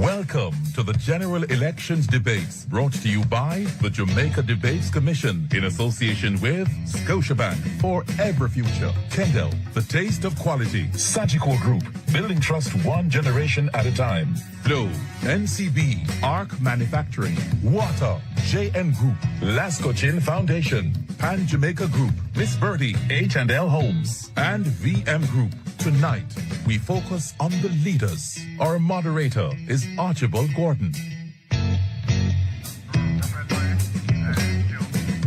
Welcome to the General Elections Debates, brought to you by the Jamaica Debates Commission in association with Scotiabank for Every Future, Kendall, the taste of quality, Sagicor Group, building trust one generation at a time, Flow, NCB, Arc Manufacturing, Water, JM Group, Lasco Chin Foundation, Pan Jamaica Group, Miss Birdie, H&L Homes, and VM Group. Tonight, we focus on the leaders. Our moderator is Archibald Gordon.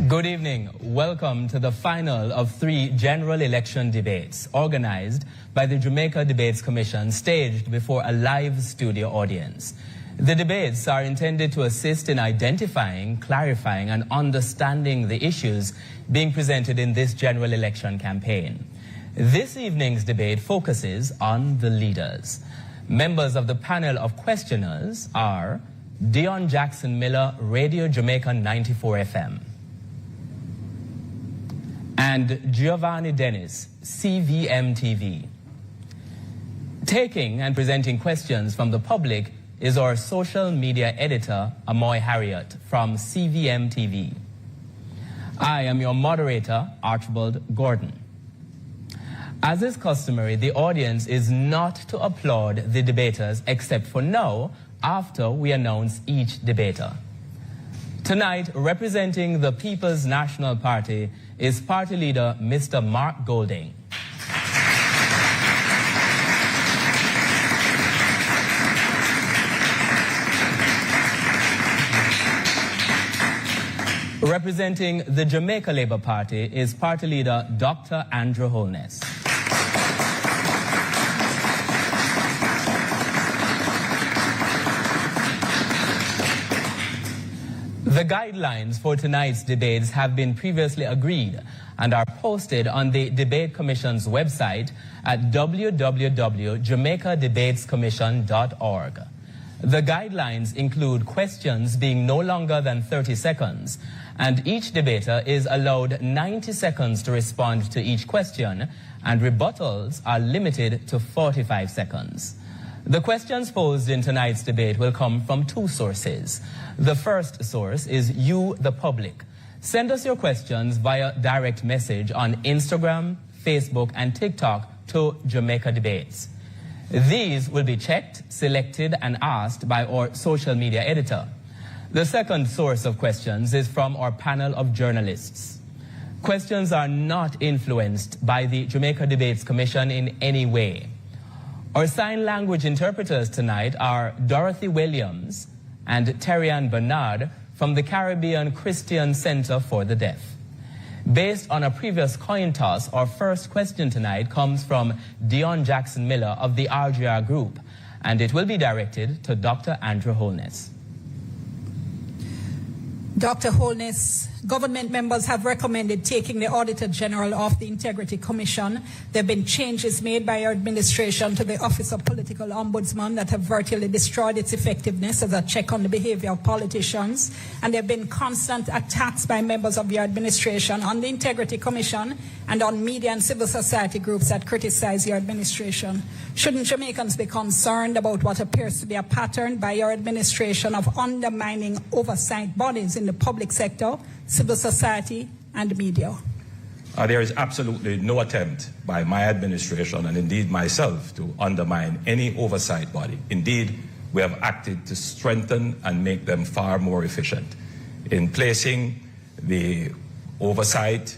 Good evening. Welcome to the final of 3 general election debates organized by the Jamaica Debates Commission, staged before a live studio audience. The debates are intended to assist in identifying, clarifying, and understanding the issues being presented in this general election campaign. This evening's debate focuses on the leaders. Members of the panel of questioners are Dionne Jackson Miller, Radio Jamaica 94 FM, and Giovanni Dennis, CVM TV. Taking and presenting questions from the public is our social media editor, Amoy Harriet, from CVM TV. I am your moderator, Archibald Gordon. As is customary, the audience is not to applaud the debaters except for now, after we announce each debater. Tonight, representing the People's National Party is party leader Mr. Mark Golding. Representing the Jamaica Labour Party is party leader Dr. Andrew Holness. The guidelines for tonight's debates have been previously agreed and are posted on the Debate Commission's website at www.jamaicadebatescommission.org. The guidelines include questions being no longer than 30 seconds, and each debater is allowed 90 seconds to respond to each question, and rebuttals are limited to 45 seconds. The questions posed in tonight's debate will come from 2 sources. The first source is you, the public. Send us your questions via direct message on Instagram, Facebook, and TikTok to Jamaica Debates. These will be checked, selected, and asked by our social media editor. The second source of questions is from our panel of journalists. Questions are not influenced by the Jamaica Debates Commission in any way. Our sign language interpreters tonight are Dorothy Williams and Terrian Bernard from the Caribbean Christian Center for the Deaf. Based on a previous coin toss, our first question tonight comes from Dionne Jackson Miller of the RGR Group, and it will be directed to Dr. Andrew Holness. Dr. Holness, government members have recommended taking the Auditor General off the Integrity Commission. There have been changes made by your administration to the Office of Political Ombudsman that have virtually destroyed its effectiveness as a check on the behavior of politicians. And there have been constant attacks by members of your administration on the Integrity Commission and on media and civil society groups that criticize your administration. Shouldn't Jamaicans be concerned about what appears to be a pattern by your administration of undermining oversight bodies in the public sector, civil society, and media? There is absolutely no attempt by my administration and indeed myself to undermine any oversight body. Indeed, we have acted to strengthen and make them far more efficient. In placing the oversight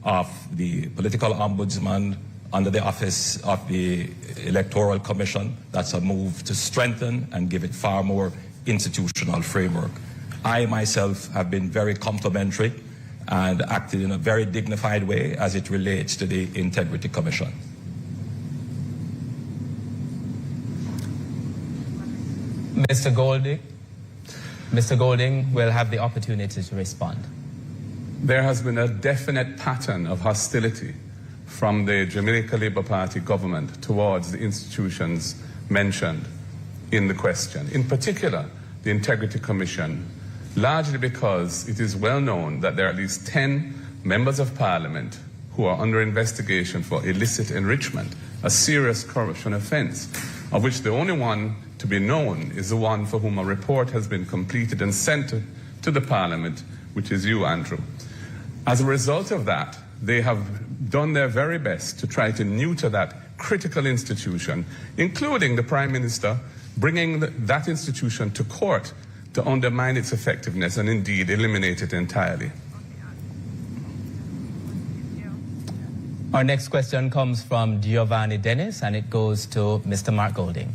of the political ombudsman under the office of the Electoral Commission, that's a move to strengthen and give it far more institutional framework. I myself have been very complimentary and acted in a very dignified way as it relates to the Integrity Commission. Mr. Golding will have the opportunity to respond. There has been a definite pattern of hostility from the Jamaica Labour Party government towards the institutions mentioned in the question. In particular, the Integrity Commission, largely because it is well known that there are at least 10 members of parliament who are under investigation for illicit enrichment, a serious corruption offence, of which the only one to be known is the one for whom a report has been completed and sent to the Parliament, which is you, Andrew. As a result of that, they have done their very best to try to neuter that critical institution, including the Prime Minister bringing that institution to court to undermine its effectiveness and indeed eliminate it entirely. Our next question comes from Giovanni Dennis, and it goes to Mr. Mark Golding.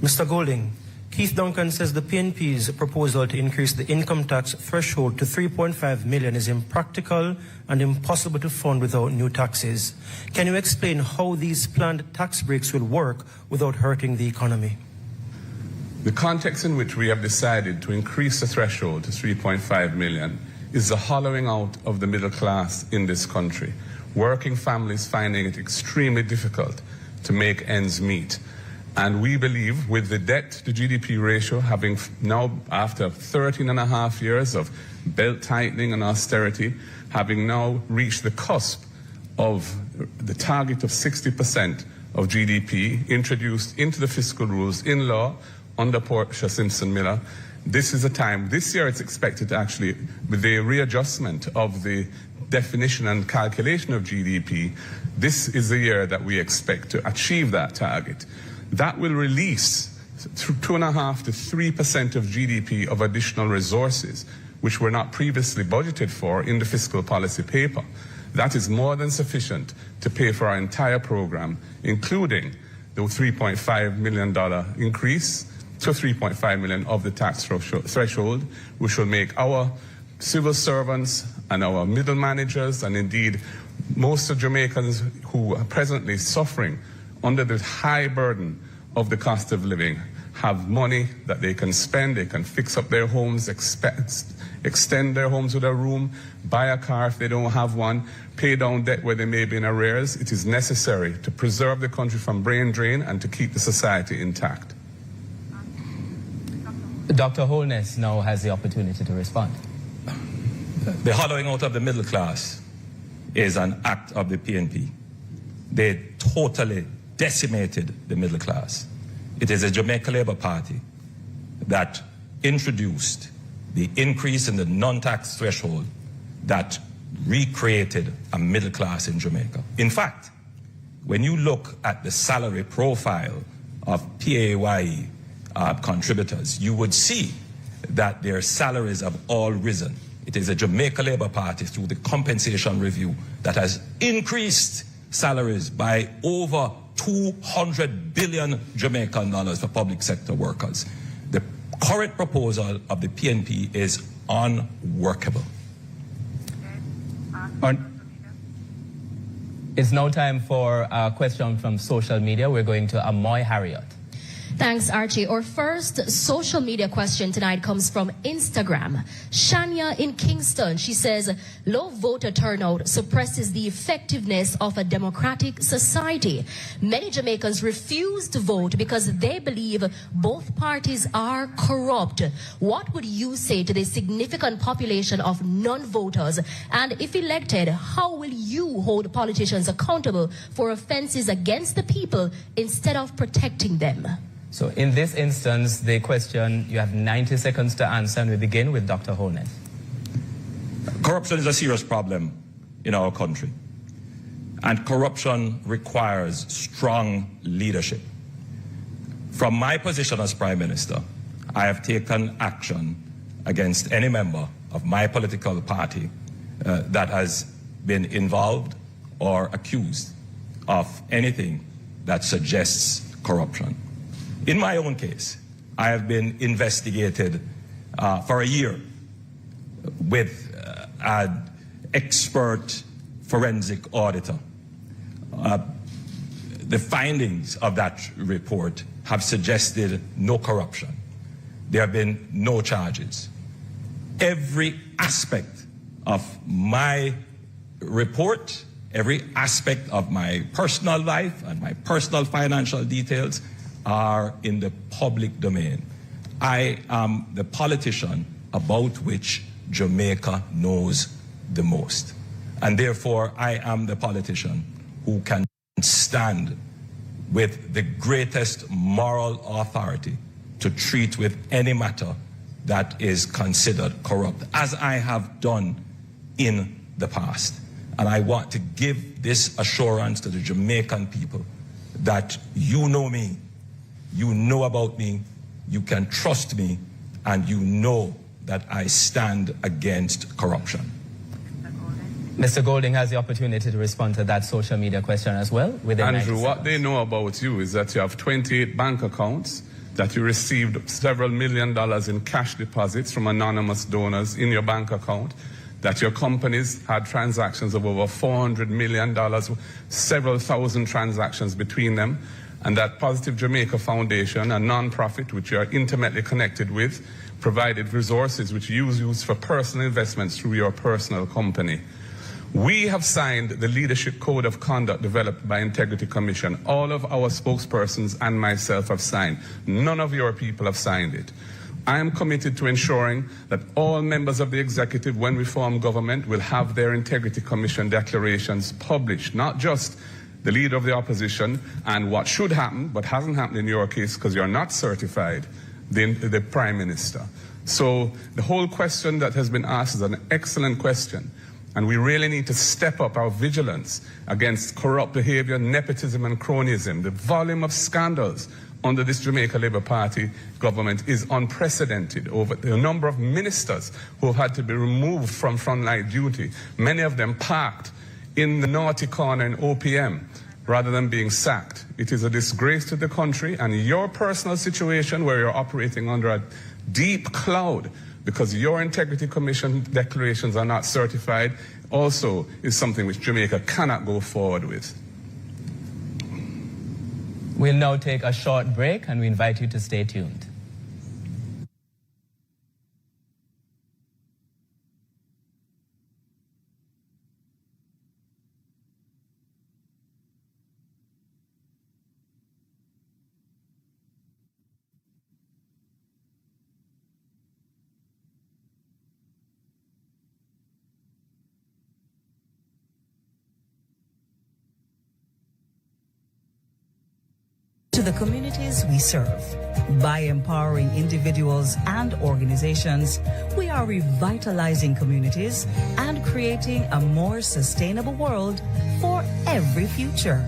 Mr. Golding, Keith Duncan says the PNP's proposal to increase the income tax threshold to 3.5 million is impractical and impossible to fund without new taxes. Can you explain how these planned tax breaks will work without hurting the economy? The context in which we have decided to increase the threshold to 3.5 million is the hollowing out of the middle class in this country. Working families finding it extremely difficult to make ends meet. And we believe with the debt to GDP ratio having now, after 13 and a half years of belt tightening and austerity, having now reached the cusp of the target of 60% of GDP introduced into the fiscal rules in law under Portia Simpson Miller, this is a time, this year it's expected to actually, with the readjustment of the definition and calculation of GDP, this is the year that we expect to achieve that target. That will release 2.5% to 3% of GDP of additional resources, which were not previously budgeted for in the fiscal policy paper. That is more than sufficient to pay for our entire program, including the $3.5 million increase to 3.5 million of the tax threshold, which will make our civil servants and our middle managers, and indeed most of Jamaicans who are presently suffering under the high burden of the cost of living, have money that they can spend, they can fix up their homes, extend their homes with a room, buy a car if they don't have one, pay down debt where they may be in arrears. It is necessary to preserve the country from brain drain and to keep the society intact. Dr. Holness now has the opportunity to respond. The hollowing out of the middle class is an act of the PNP. They totally decimated the middle class. It is a Jamaica Labour Party that introduced the increase in the non-tax threshold that recreated a middle class in Jamaica. In fact, when you look at the salary profile of PAYE contributors, you would see that their salaries have all risen. It is a Jamaica Labour Party through the compensation review that has increased salaries by over 200 billion Jamaican dollars for public sector workers. The current proposal of the PNP is unworkable. It's now time for a question from social media. We're going to Amoy Harriot. Thanks, Archie. Our first social media question tonight comes from Instagram. Shania in Kingston, she says, low voter turnout suppresses the effectiveness of a democratic society. Many Jamaicans refuse to vote because they believe both parties are corrupt. What would you say to the significant population of non-voters? And if elected, how will you hold politicians accountable for offenses against the people instead of protecting them? So in this instance, the question, you have 90 seconds to answer, and we begin with Dr. Holness. Corruption is a serious problem in our country, and corruption requires strong leadership. From my position as Prime Minister, I have taken action against any member of my political party that has been involved or accused of anything that suggests corruption. In my own case, I have been investigated for a year with an expert forensic auditor. The findings of that report have suggested no corruption. There have been no charges. Every aspect of my report, every aspect of my personal life and my personal financial details are in the public domain. I am the politician about which Jamaica knows the most. And therefore, I am the politician who can stand with the greatest moral authority to treat with any matter that is considered corrupt, as I have done in the past. And I want to give this assurance to the Jamaican people that you know me, you know about me, you can trust me, and you know that I stand against corruption. Mr. Golding has the opportunity to respond to that social media question as well. Andrew, what they know about you is that you have 28 bank accounts, that you received several $1 million in cash deposits from anonymous donors in your bank account, that your companies had transactions of over $400 million, several thousand transactions between them, and that Positive Jamaica Foundation, a non-profit which you are intimately connected with, provided resources which you use for personal investments through your personal company. We have signed the Leadership Code of Conduct developed by Integrity Commission. All of our spokespersons and myself have signed. None of your people have signed it. I am committed to ensuring that all members of the executive, when we form government, will have their Integrity Commission declarations published, not just the leader of the opposition and what should happen, but hasn't happened in your case because you're not certified, the Prime Minister. So the whole question that has been asked is an excellent question. And we really need to step up our vigilance against corrupt behavior, nepotism and cronyism. The volume of scandals under this Jamaica Labour Party government is unprecedented. Over the number of ministers who have had to be removed from frontline duty, many of them parked in the naughty corner in OPM rather than being sacked. It is a disgrace to the country, and your personal situation where you're operating under a deep cloud because your Integrity Commission declarations are not certified also is something which Jamaica cannot go forward with. We'll now take a short break and we invite you to stay tuned. To the communities we serve. By empowering individuals and organizations, we are revitalizing communities and creating a more sustainable world for every future.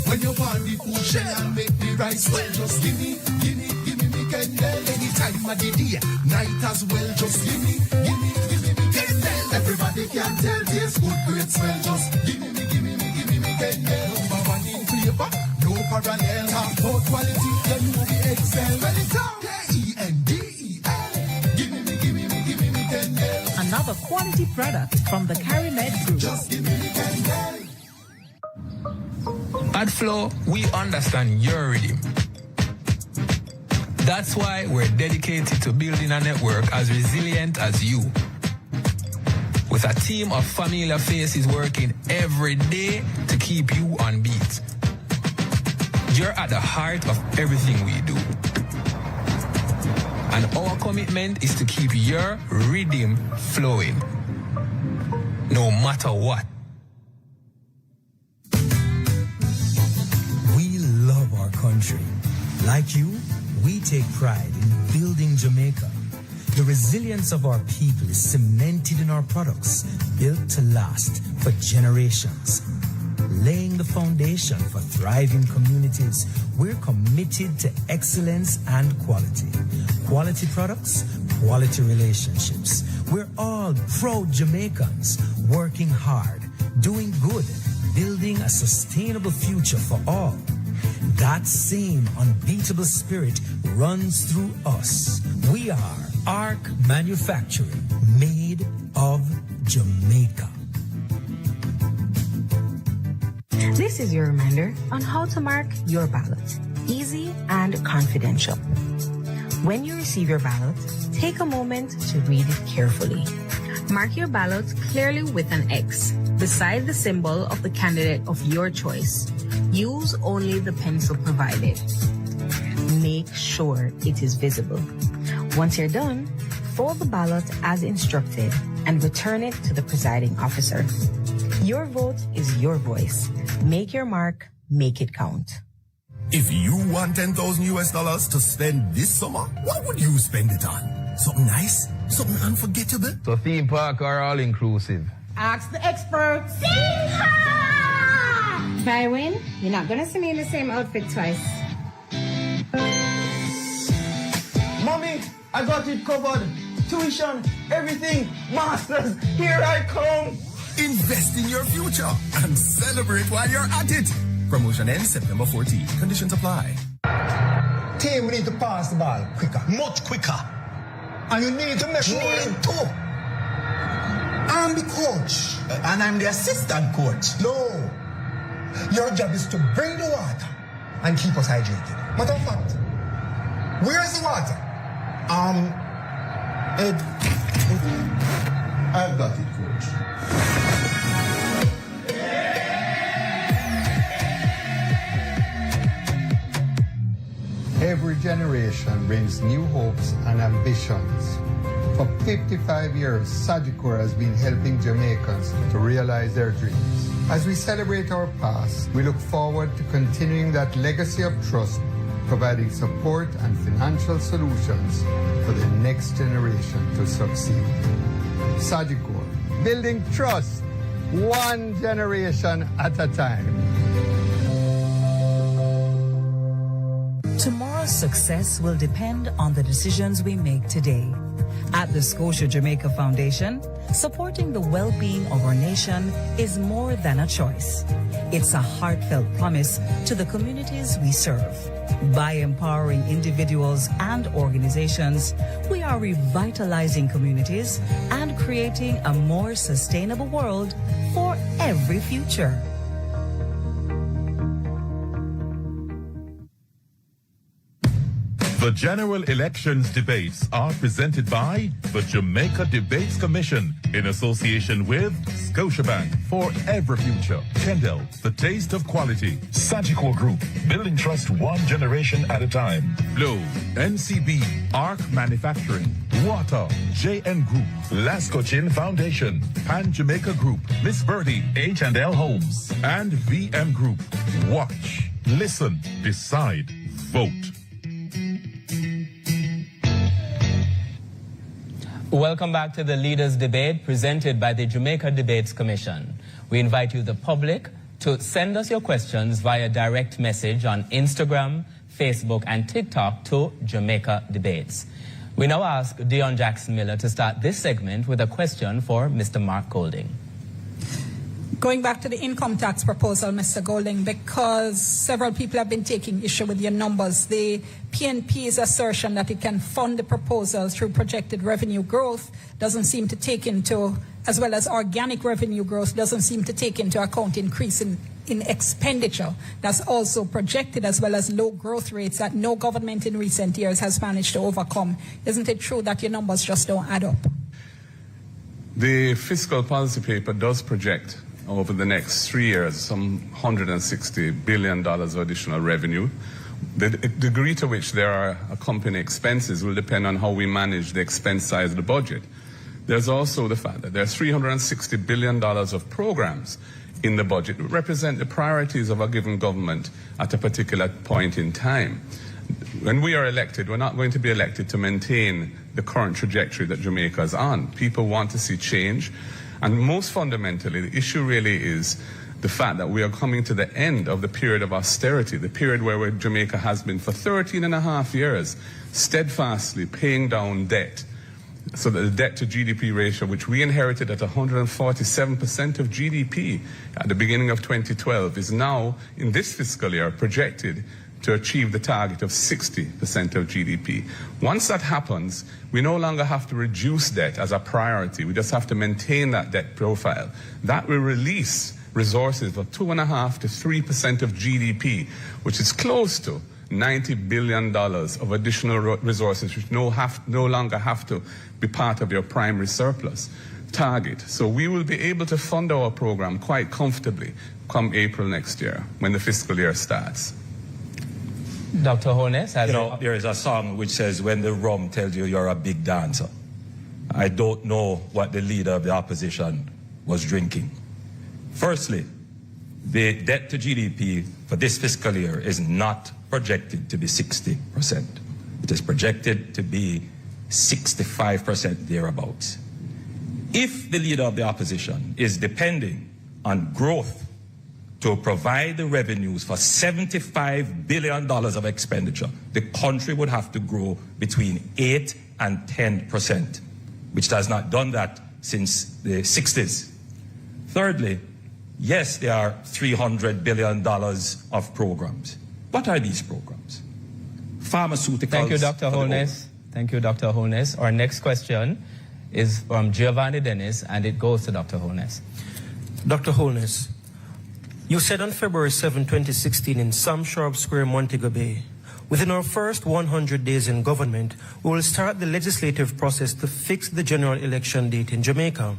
When you want the food shell and make the rice well, just give me me Kendall. Anytime of the day, night as well, just give me me Kendall. Everybody can tell this good great smell, just give me Kendall. Number one in flavor, no parallel, half both quality, then you will be excel. When it's out, K-E-N-D-E-L. Give me Kendall. Another quality product from the CariMed Group. Just give me Kendall. At Flow, we understand your rhythm. That's why we're dedicated to building a network as resilient as you. With a team of familiar faces working every day to keep you on beat. You're at the heart of everything we do. And our commitment is to keep your rhythm flowing. No matter what. Country. Like you, we take pride in building Jamaica. The resilience of our people is cemented in our products, built to last for generations. Laying the foundation for thriving communities, we're committed to excellence and quality. Quality products, quality relationships. We're all proud Jamaicans, working hard, doing good, building a sustainable future for all. That same unbeatable spirit runs through us. We are Arc Manufacturing, made of Jamaica. This is your reminder on how to mark your ballot. Easy and confidential. When you receive your ballot, take a moment to read it carefully. Mark your ballot clearly with an X beside the symbol of the candidate of your choice. Use only the pencil provided. Make sure it is visible. Once you're done, fold the ballot as instructed and return it to the presiding officer. Your vote is your voice. Make your mark, make it count. If you want $10,000 to spend this summer, what would you spend it on? Something nice? Something unforgettable? So theme park or all inclusive? Ask the experts. If I win, you're not gonna see me in the same outfit twice. Mommy, I got it covered. Tuition, everything, masters, here I come. Invest in your future and celebrate while you're at it. Promotion ends September 14. Conditions apply. Team, we need to pass the ball quicker. Much quicker. And you need to make sure. I'm the coach. And I'm the assistant coach. No. Your job is to bring the water and keep us hydrated. Matter of fact, where's the water? Ed. I've got it, coach. Every generation brings new hopes and ambitions. For 55 years, Sagicor has been helping Jamaicans to realize their dreams. As we celebrate our past, we look forward to continuing that legacy of trust, providing support and financial solutions for the next generation to succeed. Sagicor, building trust, one generation at a time. Tomorrow's success will depend on the decisions we make today. At the Scotia Jamaica Foundation, supporting the well-being of our nation is more than a choice. It's a heartfelt promise to the communities we serve. By empowering individuals and organizations, we are revitalizing communities and creating a more sustainable world for every future. The general elections debates are presented by the Jamaica Debates Commission in association with Scotiabank for every future. Kendall, the taste of quality. Sagicor Group, building trust one generation at a time. Flow, NCB, Arc Manufacturing, Water, JN Group, Lasco Chin Foundation, Pan Jamaica Group, Miss Birdie, H&L Homes, and VM Group. Watch, listen, decide, vote. Welcome back to the Leaders Debate presented by the Jamaica Debates Commission. We invite you, the public, to send us your questions via direct message on Instagram, Facebook, and TikTok to Jamaica Debates. We now ask Dionne Jackson Miller to start this segment with a question for Mr. Mark Golding. Going back to the income tax proposal, Mr. Golding, because several people have been taking issue with your numbers. The PNP's assertion that it can fund the proposal through projected revenue growth doesn't seem to take into, as well as organic revenue growth, doesn't seem to take into account increase in expenditure. That's also projected, as well as low growth rates that no government in recent years has managed to overcome. Isn't it true that your numbers just don't add up? The fiscal policy paper does project over the next 3 years some $160 billion of additional revenue. The degree to which there are accompanying expenses will depend on how we manage the expense side of the budget. There's also the fact that there's $360 billion of programs in the budget that represent the priorities of a given government at a particular point in time. When we are elected, we're not going to be elected to maintain the current trajectory that Jamaica is on. People want to see change. And most fundamentally, the issue really is the fact that we are coming to the end of the period of austerity, the period where Jamaica has been for 13 and a half years, steadfastly paying down debt. So that the debt to GDP ratio, which we inherited at 147% of GDP at the beginning of 2012, is now, in this fiscal year, projected to achieve the target of 60% of GDP. Once that happens, we no longer have to reduce debt as a priority. We just have to maintain that debt profile. That will release resources of 2.5% to 3% of GDP, which is close to $90 billion of additional resources, which no longer have to be part of your primary surplus target. So we will be able to fund our program quite comfortably come April next year, when the fiscal year starts. Dr. Holness, there is a song which says, when the rum tells you you're a big dancer. I don't know what the leader of the opposition was drinking. Firstly, the debt to GDP for this fiscal year is not projected to be 60%. It is projected to be 65% thereabouts. If the leader of the opposition is depending on growth to provide the revenues for $75 billion of expenditure, the country would have to grow between 8 and 10%, which has not done that since the 60s. Thirdly, yes, there are $300 billion of programs. What are these programs? Pharmaceuticals. Thank you, Dr. Holness. Thank you, Dr. Holness. Our next question is from Giovanni Dennis, and it goes to Dr. Holness. Dr. Holness, you said on February 7, 2016 in Sam Sharp Square, Montego Bay, within our first 100 days in government, we will start the legislative process to fix the general election date in Jamaica.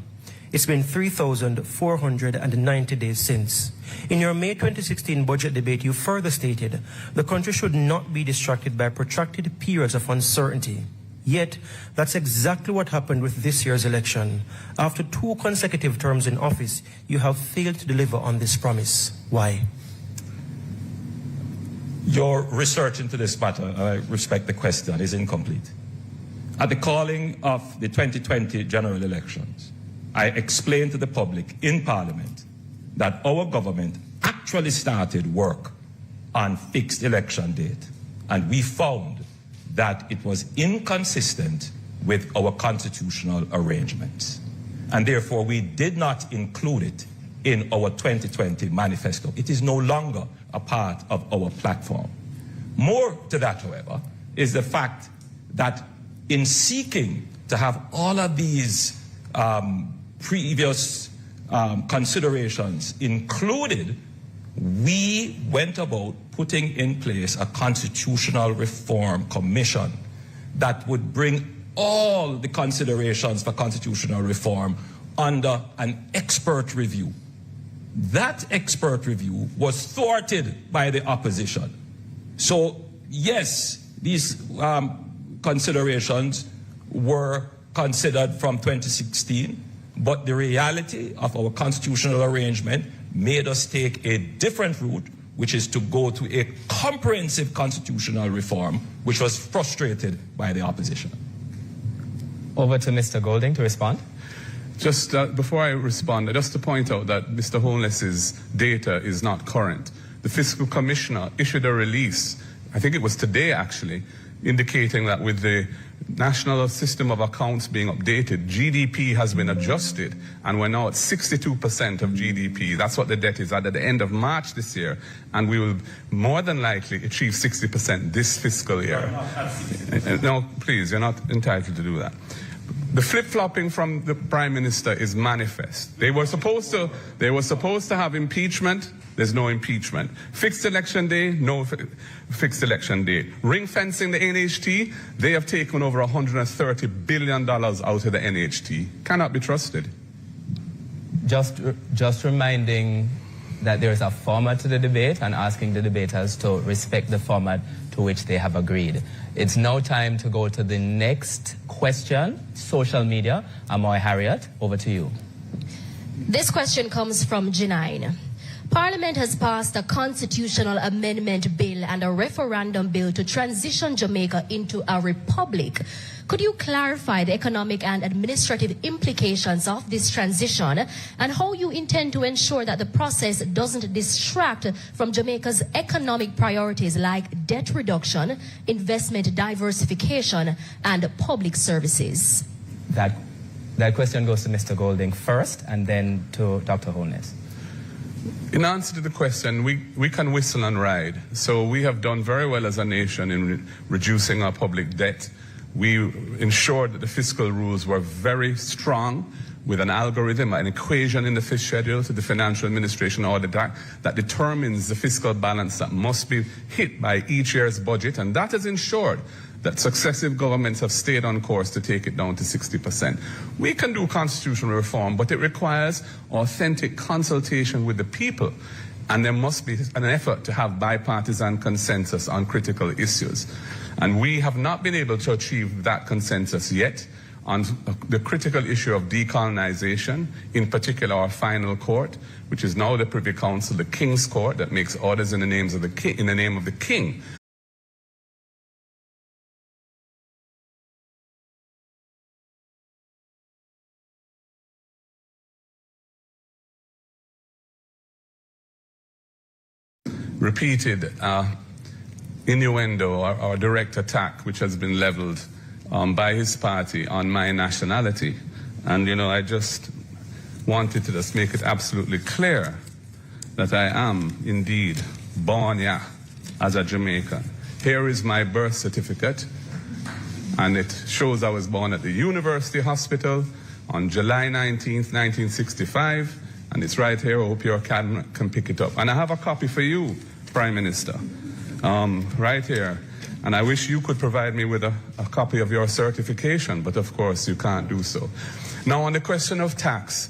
It's been 3,490 days since. In your May 2016 budget debate, you further stated the country should not be distracted by protracted periods of uncertainty. Yet, that's exactly what happened with this year's election. After 2 consecutive terms in office, you have failed to deliver on this promise. Why? Your research into this matter, I respect the question, is incomplete. At the calling of the 2020 general elections, I explained to the public in Parliament that our government actually started work on fixed election date, and we found that it was inconsistent with our constitutional arrangements. And therefore, we did not include it in our 2020 manifesto. It is no longer a part of our platform. More to that, however, is the fact that in seeking to have all of these previous considerations included, we went about putting in place a constitutional reform commission that would bring all the considerations for constitutional reform under an expert review. That expert review was thwarted by the opposition. So, yes, these considerations were considered from 2016, but the reality of our constitutional arrangement made us take a different route, which is to go to a comprehensive constitutional reform, which was frustrated by the opposition. Over to Mr. Golding to respond. Just before I respond, just to point out that Mr. Holness's data is not current. The Fiscal Commissioner issued a release, I think it was today actually, indicating that with the National System of Accounts being updated, GDP has been adjusted, and we're now at 62% of GDP. That's what the debt is at the end of March this year, and we will more than likely achieve 60% this fiscal year. No, please, you're not entitled to do that. The flip-flopping from the Prime Minister is manifest. They were supposed to have impeachment. There's no impeachment. Fixed election day, no fixed election day. Ring fencing the NHT, they have taken over $130 billion out of the NHT. Cannot be trusted. Just reminding that there is a format to the debate and asking the debaters to respect the format to which they have agreed. It's now time to go to the next question. Social media. Amoy Harriet, over to you. This question comes from Janine. Parliament has passed a constitutional amendment bill and a referendum bill to transition Jamaica into a republic. Could you clarify the economic and administrative implications of this transition and how you intend to ensure that the process doesn't distract from Jamaica's economic priorities like debt reduction, investment diversification, and public services? That question goes to Mr. Golding first and then to Dr. Holness. In answer to the question, we can whistle and ride. So we have done very well as a nation in reducing our public debt. We ensured that the fiscal rules were very strong with an algorithm, an equation in the fifth schedule to the Financial Administration Audit Act that determines the fiscal balance that must be hit by each year's budget, and that has ensured that successive governments have stayed on course to take it down to 60%. We can do constitutional reform, but it requires authentic consultation with the people, and there must be an effort to have bipartisan consensus on critical issues. And we have not been able to achieve that consensus yet. on the critical issue of decolonization, in particular our final court, which is now the Privy Council, the King's Court, that makes orders in the name of the King. Repeated innuendo or direct attack which has been leveled by his party on my nationality. And, you know, I just wanted to just make it absolutely clear that I am indeed born here as a Jamaican. Here is my birth certificate, and it shows I was born at the University Hospital on July 19th, 1965, and it's right here. I hope your camera can pick it up. And I have a copy for you, Prime Minister, right here. And I wish you could provide me with a copy of your certification, but of course you can't do so. Now, on the question of tax,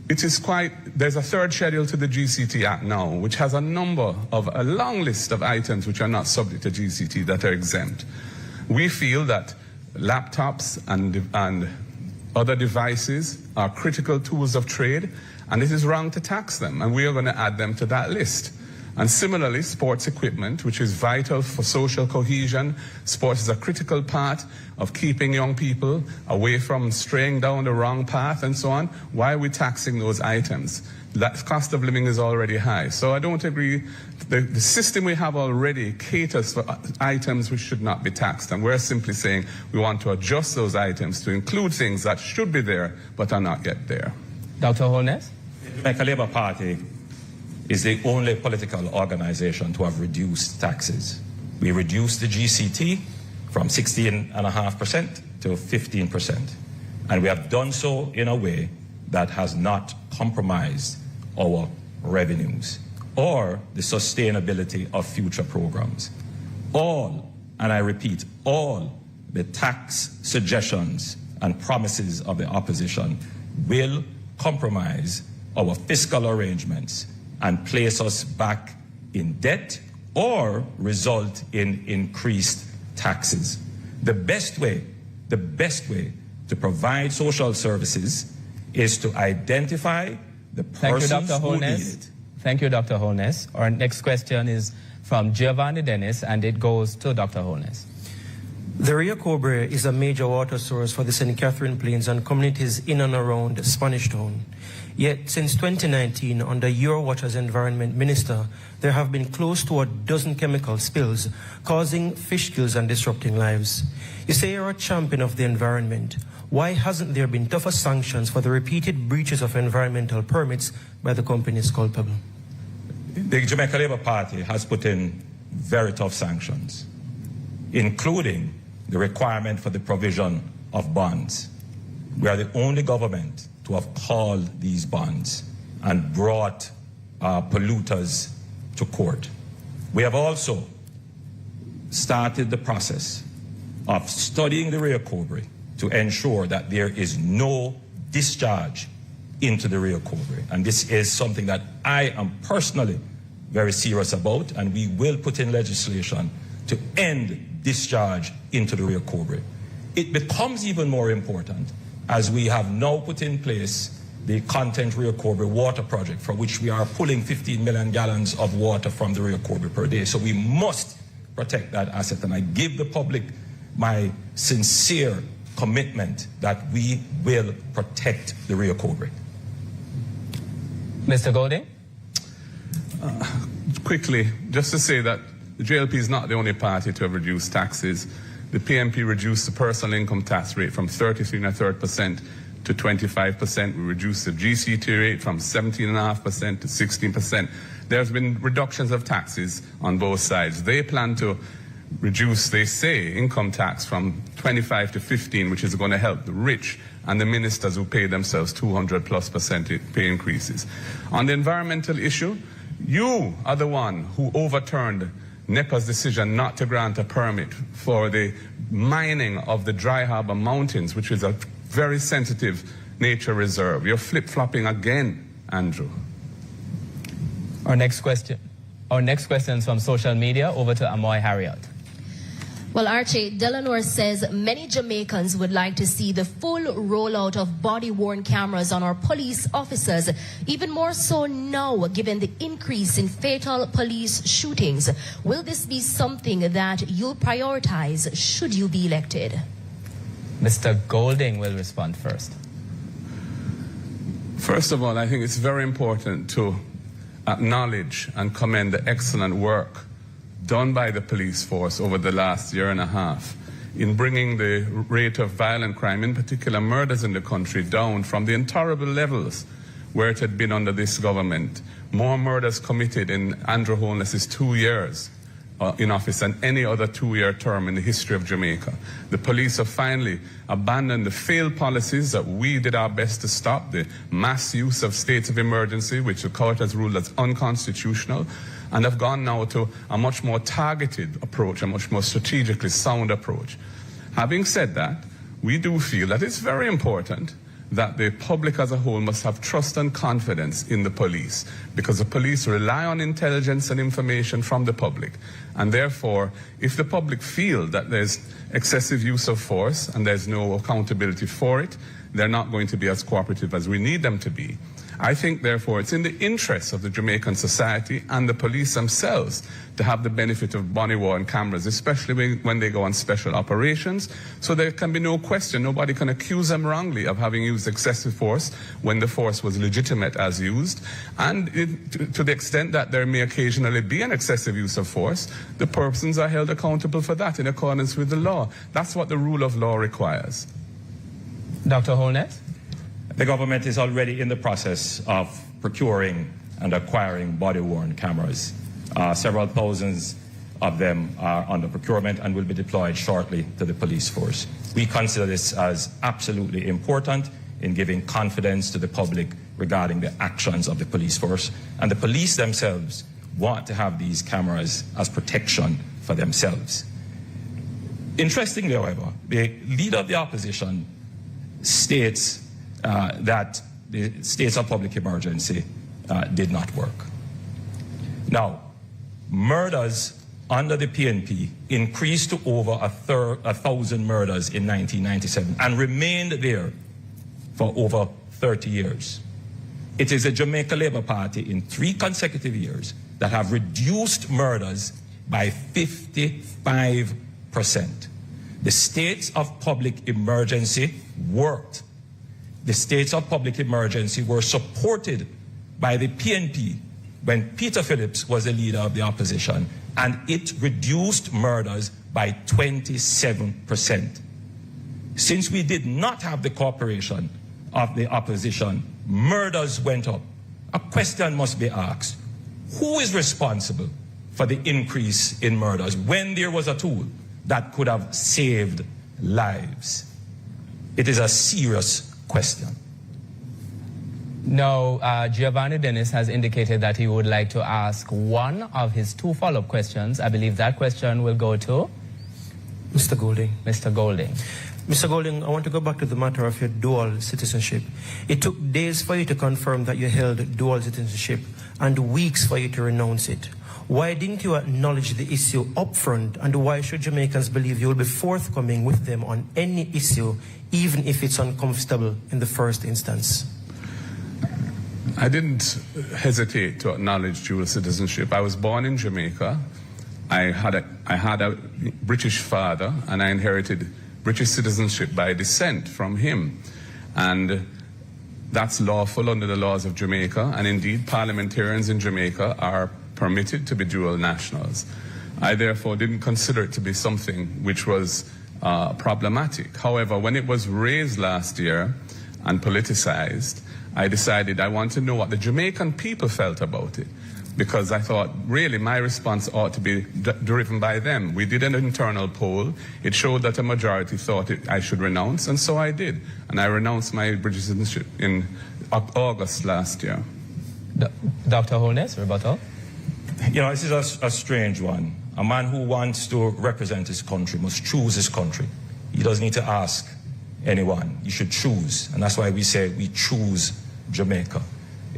there's a third schedule to the GCT Act now, which has a long list of items which are not subject to GCT that are exempt. We feel that laptops and other devices are critical tools of trade, and it is wrong to tax them, and we are going to add them to that list. And similarly, sports equipment, which is vital for social cohesion. Sports is a critical part of keeping young people away from straying down the wrong path and so on. Why are we taxing those items? That cost of living is already high. So I don't agree. The system we have already caters for items which should not be taxed. And we're simply saying we want to adjust those items to include things that should be there but are not yet there. Dr. Holness? The Jamaica Labour Party is the only political organization to have reduced taxes. We reduced the GCT from 16.5% to 15%. And we have done so in a way that has not compromised our revenues or the sustainability of future programs. All, and I repeat, all the tax suggestions and promises of the opposition will compromise our fiscal arrangements and place us back in debt or result in increased taxes. The best way to provide social services is to identify the persons who need it. Thank you, Dr. Holness. Our next question is from Giovanni Dennis, and it goes to Dr. Holness. The Rio Cobre is a major water source for the St. Catherine Plains and communities in and around Spanish Town. Yet, since 2019, under your watch as Environment Minister, there have been close to a dozen chemical spills, causing fish kills and disrupting lives. You say you're a champion of the environment. Why hasn't there been tougher sanctions for the repeated breaches of environmental permits by the companies culpable? The Jamaica Labour Party has put in very tough sanctions, including the requirement for the provision of bonds. We are the only government to have called these bonds and brought polluters to court. We have also started the process of studying the Rio Cobre to ensure that there is no discharge into the Rio Cobre. And this is something that I am personally very serious about, and we will put in legislation to end discharge into the Rio Cobre. It becomes even more important as we have now put in place the Content Rio Cobre water project, for which we are pulling 15 million gallons of water from the Rio Cobre per day. So we must protect that asset, and I give the public my sincere commitment that we will protect the Rio Cobre. Mr. Golding? Quickly, just to say that the JLP is not the only party to have reduced taxes. The PNP reduced the personal income tax rate from 33.3% to 25%. We reduced the GCT rate from 17.5% to 16%. There's been reductions of taxes on both sides. They plan to reduce, they say, income tax from 25 to 15, which is going to help the rich and the ministers who pay themselves 200+% pay increases. On the environmental issue, you are the one who overturned NEPA's decision not to grant a permit for the mining of the Dry Harbor Mountains, which is a very sensitive nature reserve. You're flip-flopping again, Andrew. Our next question is from social media. Over to Amoy Harriot. Well, Archie, Delanore says many Jamaicans would like to see the full rollout of body-worn cameras on our police officers, even more so now, given the increase in fatal police shootings. Will this be something that you'll prioritize should you be elected? Mr. Golding will respond first. First of all, I think it's very important to acknowledge and commend the excellent work done by the police force over the last year and a half in bringing the rate of violent crime, in particular murders in the country, down from the intolerable levels where it had been under this government. More murders committed in Andrew Holness's 2 years in office than any other 2-year term in the history of Jamaica. The police have finally abandoned the failed policies that we did our best to stop, the mass use of states of emergency, which the court has ruled as unconstitutional, and have gone now to a much more targeted approach, a much more strategically sound approach. Having said that, we do feel that it's very important that the public as a whole must have trust and confidence in the police, because the police rely on intelligence and information from the public. And therefore, if the public feel that there's excessive use of force and there's no accountability for it, they're not going to be as cooperative as we need them to be. I think, therefore, it's in the interest of the Jamaican society and the police themselves to have the benefit of body-worn cameras, especially when they go on special operations, so there can be no question, nobody can accuse them wrongly of having used excessive force when the force was legitimate as used. And to the extent that there may occasionally be an excessive use of force, the persons are held accountable for that in accordance with the law. That's what the rule of law requires. Dr. Holness? The government is already in the process of procuring and acquiring body-worn cameras. Several thousands of them are under procurement and will be deployed shortly to the police force. We consider this as absolutely important in giving confidence to the public regarding the actions of the police force. And the police themselves want to have these cameras as protection for themselves. Interestingly, however, the leader of the opposition states that the states of public emergency did not work. Now, murders under the PNP increased to over 1,000 murders in 1997 and remained there for over 30 years. It is the Jamaica Labour Party in 3 consecutive years that have reduced murders by 55%. The states of public emergency worked. The states of public emergency were supported by the PNP when Peter Phillips was the leader of the opposition, and it reduced murders by 27%. Since we did not have the cooperation of the opposition, murders went up. A question must be asked: who is responsible for the increase in murders when there was a tool that could have saved lives? It is a serious question. No, Giovanni Dennis has indicated that he would like to ask one of his 2 follow-up questions. I believe that question will go to Mr. Golding. Mr. Golding. Mr. Golding, I want to go back to the matter of your dual citizenship. It took days for you to confirm that you held dual citizenship and weeks for you to renounce it. Why didn't you acknowledge the issue upfront, and why should Jamaicans believe you will be forthcoming with them on any issue, even if it's uncomfortable in the first instance? I didn't hesitate to acknowledge dual citizenship. I was born in Jamaica. I had a British father, and I inherited British citizenship by descent from him. And that's lawful under the laws of Jamaica, and indeed parliamentarians in Jamaica are permitted to be dual nationals. I therefore didn't consider it to be something which was problematic. However, when it was raised last year and politicized, I decided I want to know what the Jamaican people felt about it, because I thought really my response ought to be driven by them. We did an internal poll. It showed that a majority thought I should renounce, and so I did. And I renounced my British citizenship in August last year. Dr. Holness, rebuttal. You know, this is a strange one. A man who wants to represent his country must choose his country. He doesn't need to ask anyone. You should choose. And that's why we say we choose Jamaica.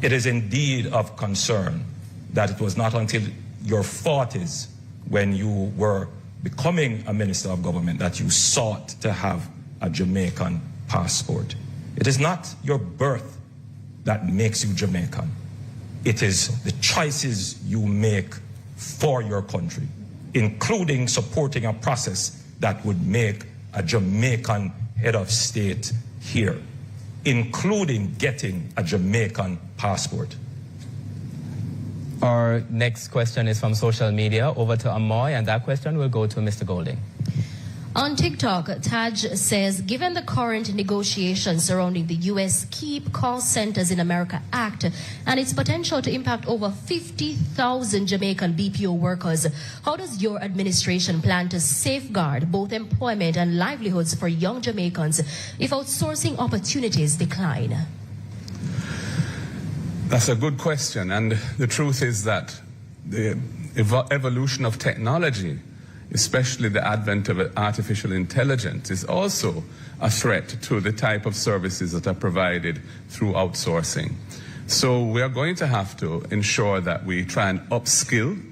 It is indeed of concern that it was not until your 40s when you were becoming a minister of government that you sought to have a Jamaican passport. It is not your birth that makes you Jamaican. It is the choices you make for your country, including supporting a process that would make a Jamaican head of state here, including getting a Jamaican passport. Our next question is from social media. Over to Amoy, and that question will go to Mr. Golding. On TikTok, Taj says, given the current negotiations surrounding the U.S. Keep Call Centers in America Act and its potential to impact over 50,000 Jamaican BPO workers, how does your administration plan to safeguard both employment and livelihoods for young Jamaicans if outsourcing opportunities decline? That's a good question, and the truth is that the evolution of technology, especially the advent of artificial intelligence, is also a threat to the type of services that are provided through outsourcing. So we are going to have to ensure that we try and upskill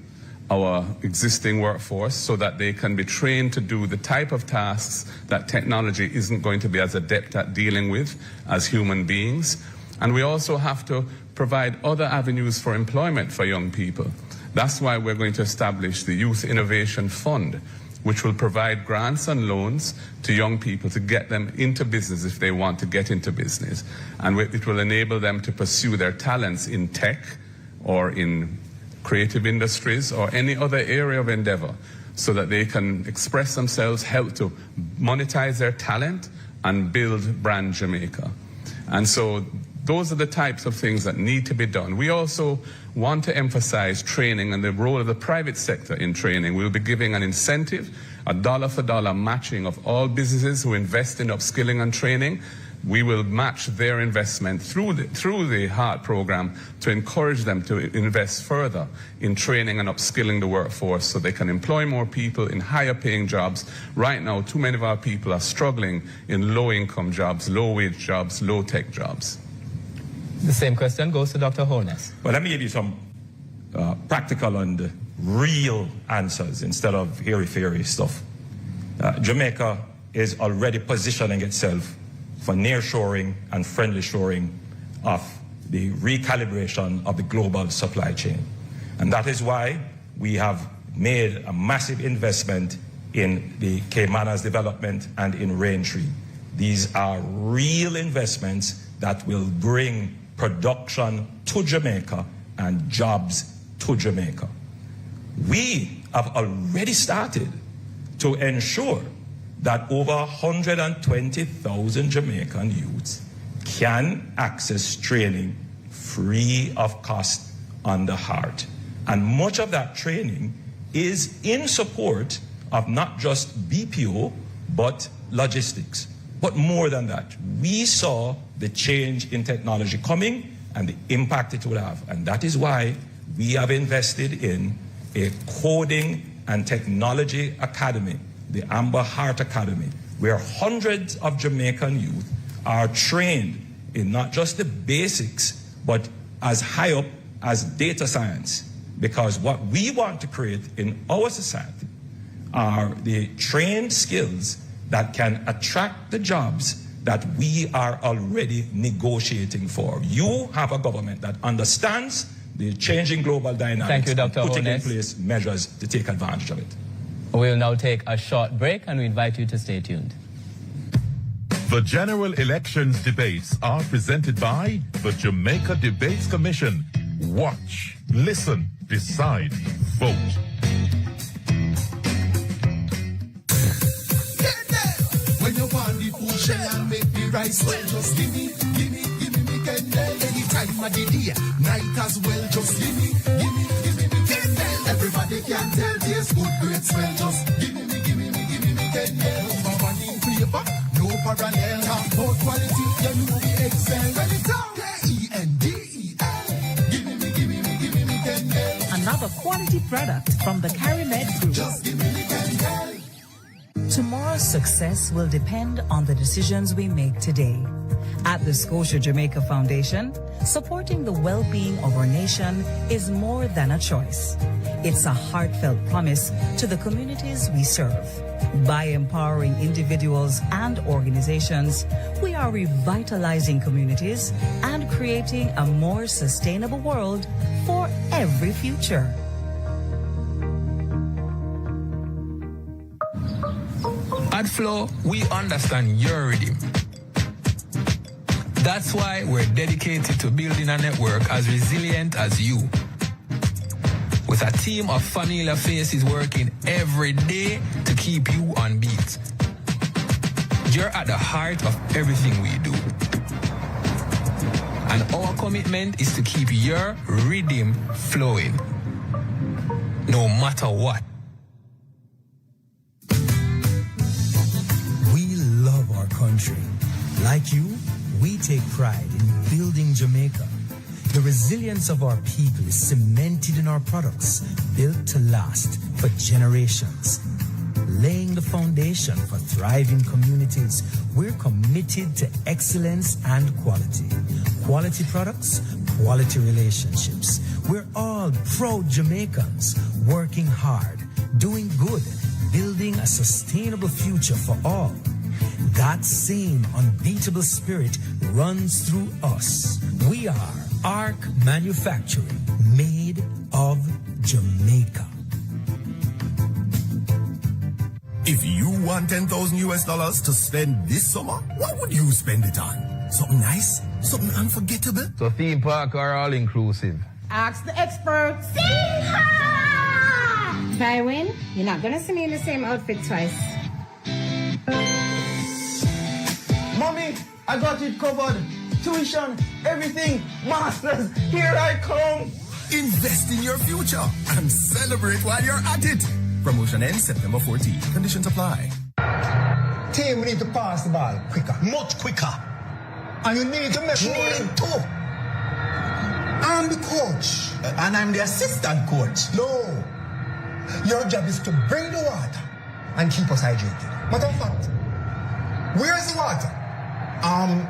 our existing workforce so that they can be trained to do the type of tasks that technology isn't going to be as adept at dealing with as human beings. And we also have to provide other avenues for employment for young people. That's why we're going to establish the Youth Innovation Fund, which will provide grants and loans to young people to get them into business if they want to get into business. And it will enable them to pursue their talents in tech or in creative industries or any other area of endeavor so that they can express themselves, help to monetize their talent and build brand Jamaica. And so those are the types of things that need to be done. We also want to emphasize training and the role of the private sector in training. We'll be giving an incentive, a dollar-for-dollar matching of all businesses who invest in upskilling and training. We will match their investment through the HEART program to encourage them to invest further in training and upskilling the workforce so they can employ more people in higher paying jobs. Right now, too many of our people are struggling in low income jobs, low wage jobs, low tech jobs. The same question goes to Dr. Holness. Well, let me give you some practical and real answers instead of airy-fairy stuff. Jamaica is already positioning itself for nearshoring and friendly shoring of the recalibration of the global supply chain. And that is why we have made a massive investment in the Caymanas development and in Raintree. These are real investments that will bring production to Jamaica and jobs to Jamaica. We have already started to ensure that over 120,000 Jamaican youths can access training free of cost on the HEART. And much of that training is in support of not just BPO, but logistics. But more than that, we saw the change in technology coming and the impact it will have. And that is why we have invested in a coding and technology academy, the Amber Heart Academy, where hundreds of Jamaican youth are trained in not just the basics, but as high up as data science. Because what we want to create in our society are the trained skills that can attract the jobs that we are already negotiating for. You have a government that understands the changing global dynamics. Thank you, Dr. and putting in Holness. place measures to take advantage of it. We'll now take a short break and we invite you to stay tuned. The general elections debates are presented by the Jamaica Debates Commission. Watch, listen, decide, vote. When you want the food shell and make the rice well, just give me me Kendall. Any time of the day, night as well, just give me Kendall. Everybody can tell taste good, great smell, just give me Kendall. Number one in flavor, no parallel, half both quality, you know we excel. When it's out, Kendel. Give me Kendall. Another quality product from the Carimed Group. Just give me Kendall. Tomorrow's success will depend on the decisions we make today. At the Scotia Jamaica Foundation, supporting the well-being of our nation is more than a choice. It's a heartfelt promise to the communities we serve. By empowering individuals and organizations, we are revitalizing communities and creating a more sustainable world for every future. At Flow, we understand your rhythm. That's why we're dedicated to building a network as resilient as you. With a team of familiar faces working every day to keep you on beat. You're at the heart of everything we do. And our commitment is to keep your rhythm flowing, no matter what. We love our country. Like you, we take pride in building Jamaica. The resilience of our people is cemented in our products, built to last for generations. Laying the foundation for thriving communities, we're committed to excellence and quality. Quality products, quality relationships. We're all proud Jamaicans, working hard, doing good, building a sustainable future for all. That same unbeatable spirit runs through us. We are Arc Manufacturing, made of Jamaica. If you want $10,000 to spend this summer, what would you spend it on? Something nice? Something unforgettable? So theme park or all inclusive? Ask the experts. If I win, you're not gonna see me in the same outfit twice. Mommy, I got it covered. Tuition, everything, masters, here I come. Invest in your future and celebrate while you're at it. Promotion ends September 14th. Conditions apply. Team, we need to pass the ball quicker. Much quicker. And you need to make Need to. I'm the coach. And I'm the assistant coach. No. Your job is to bring the water and keep us hydrated. Matter of fact, where's the water? I've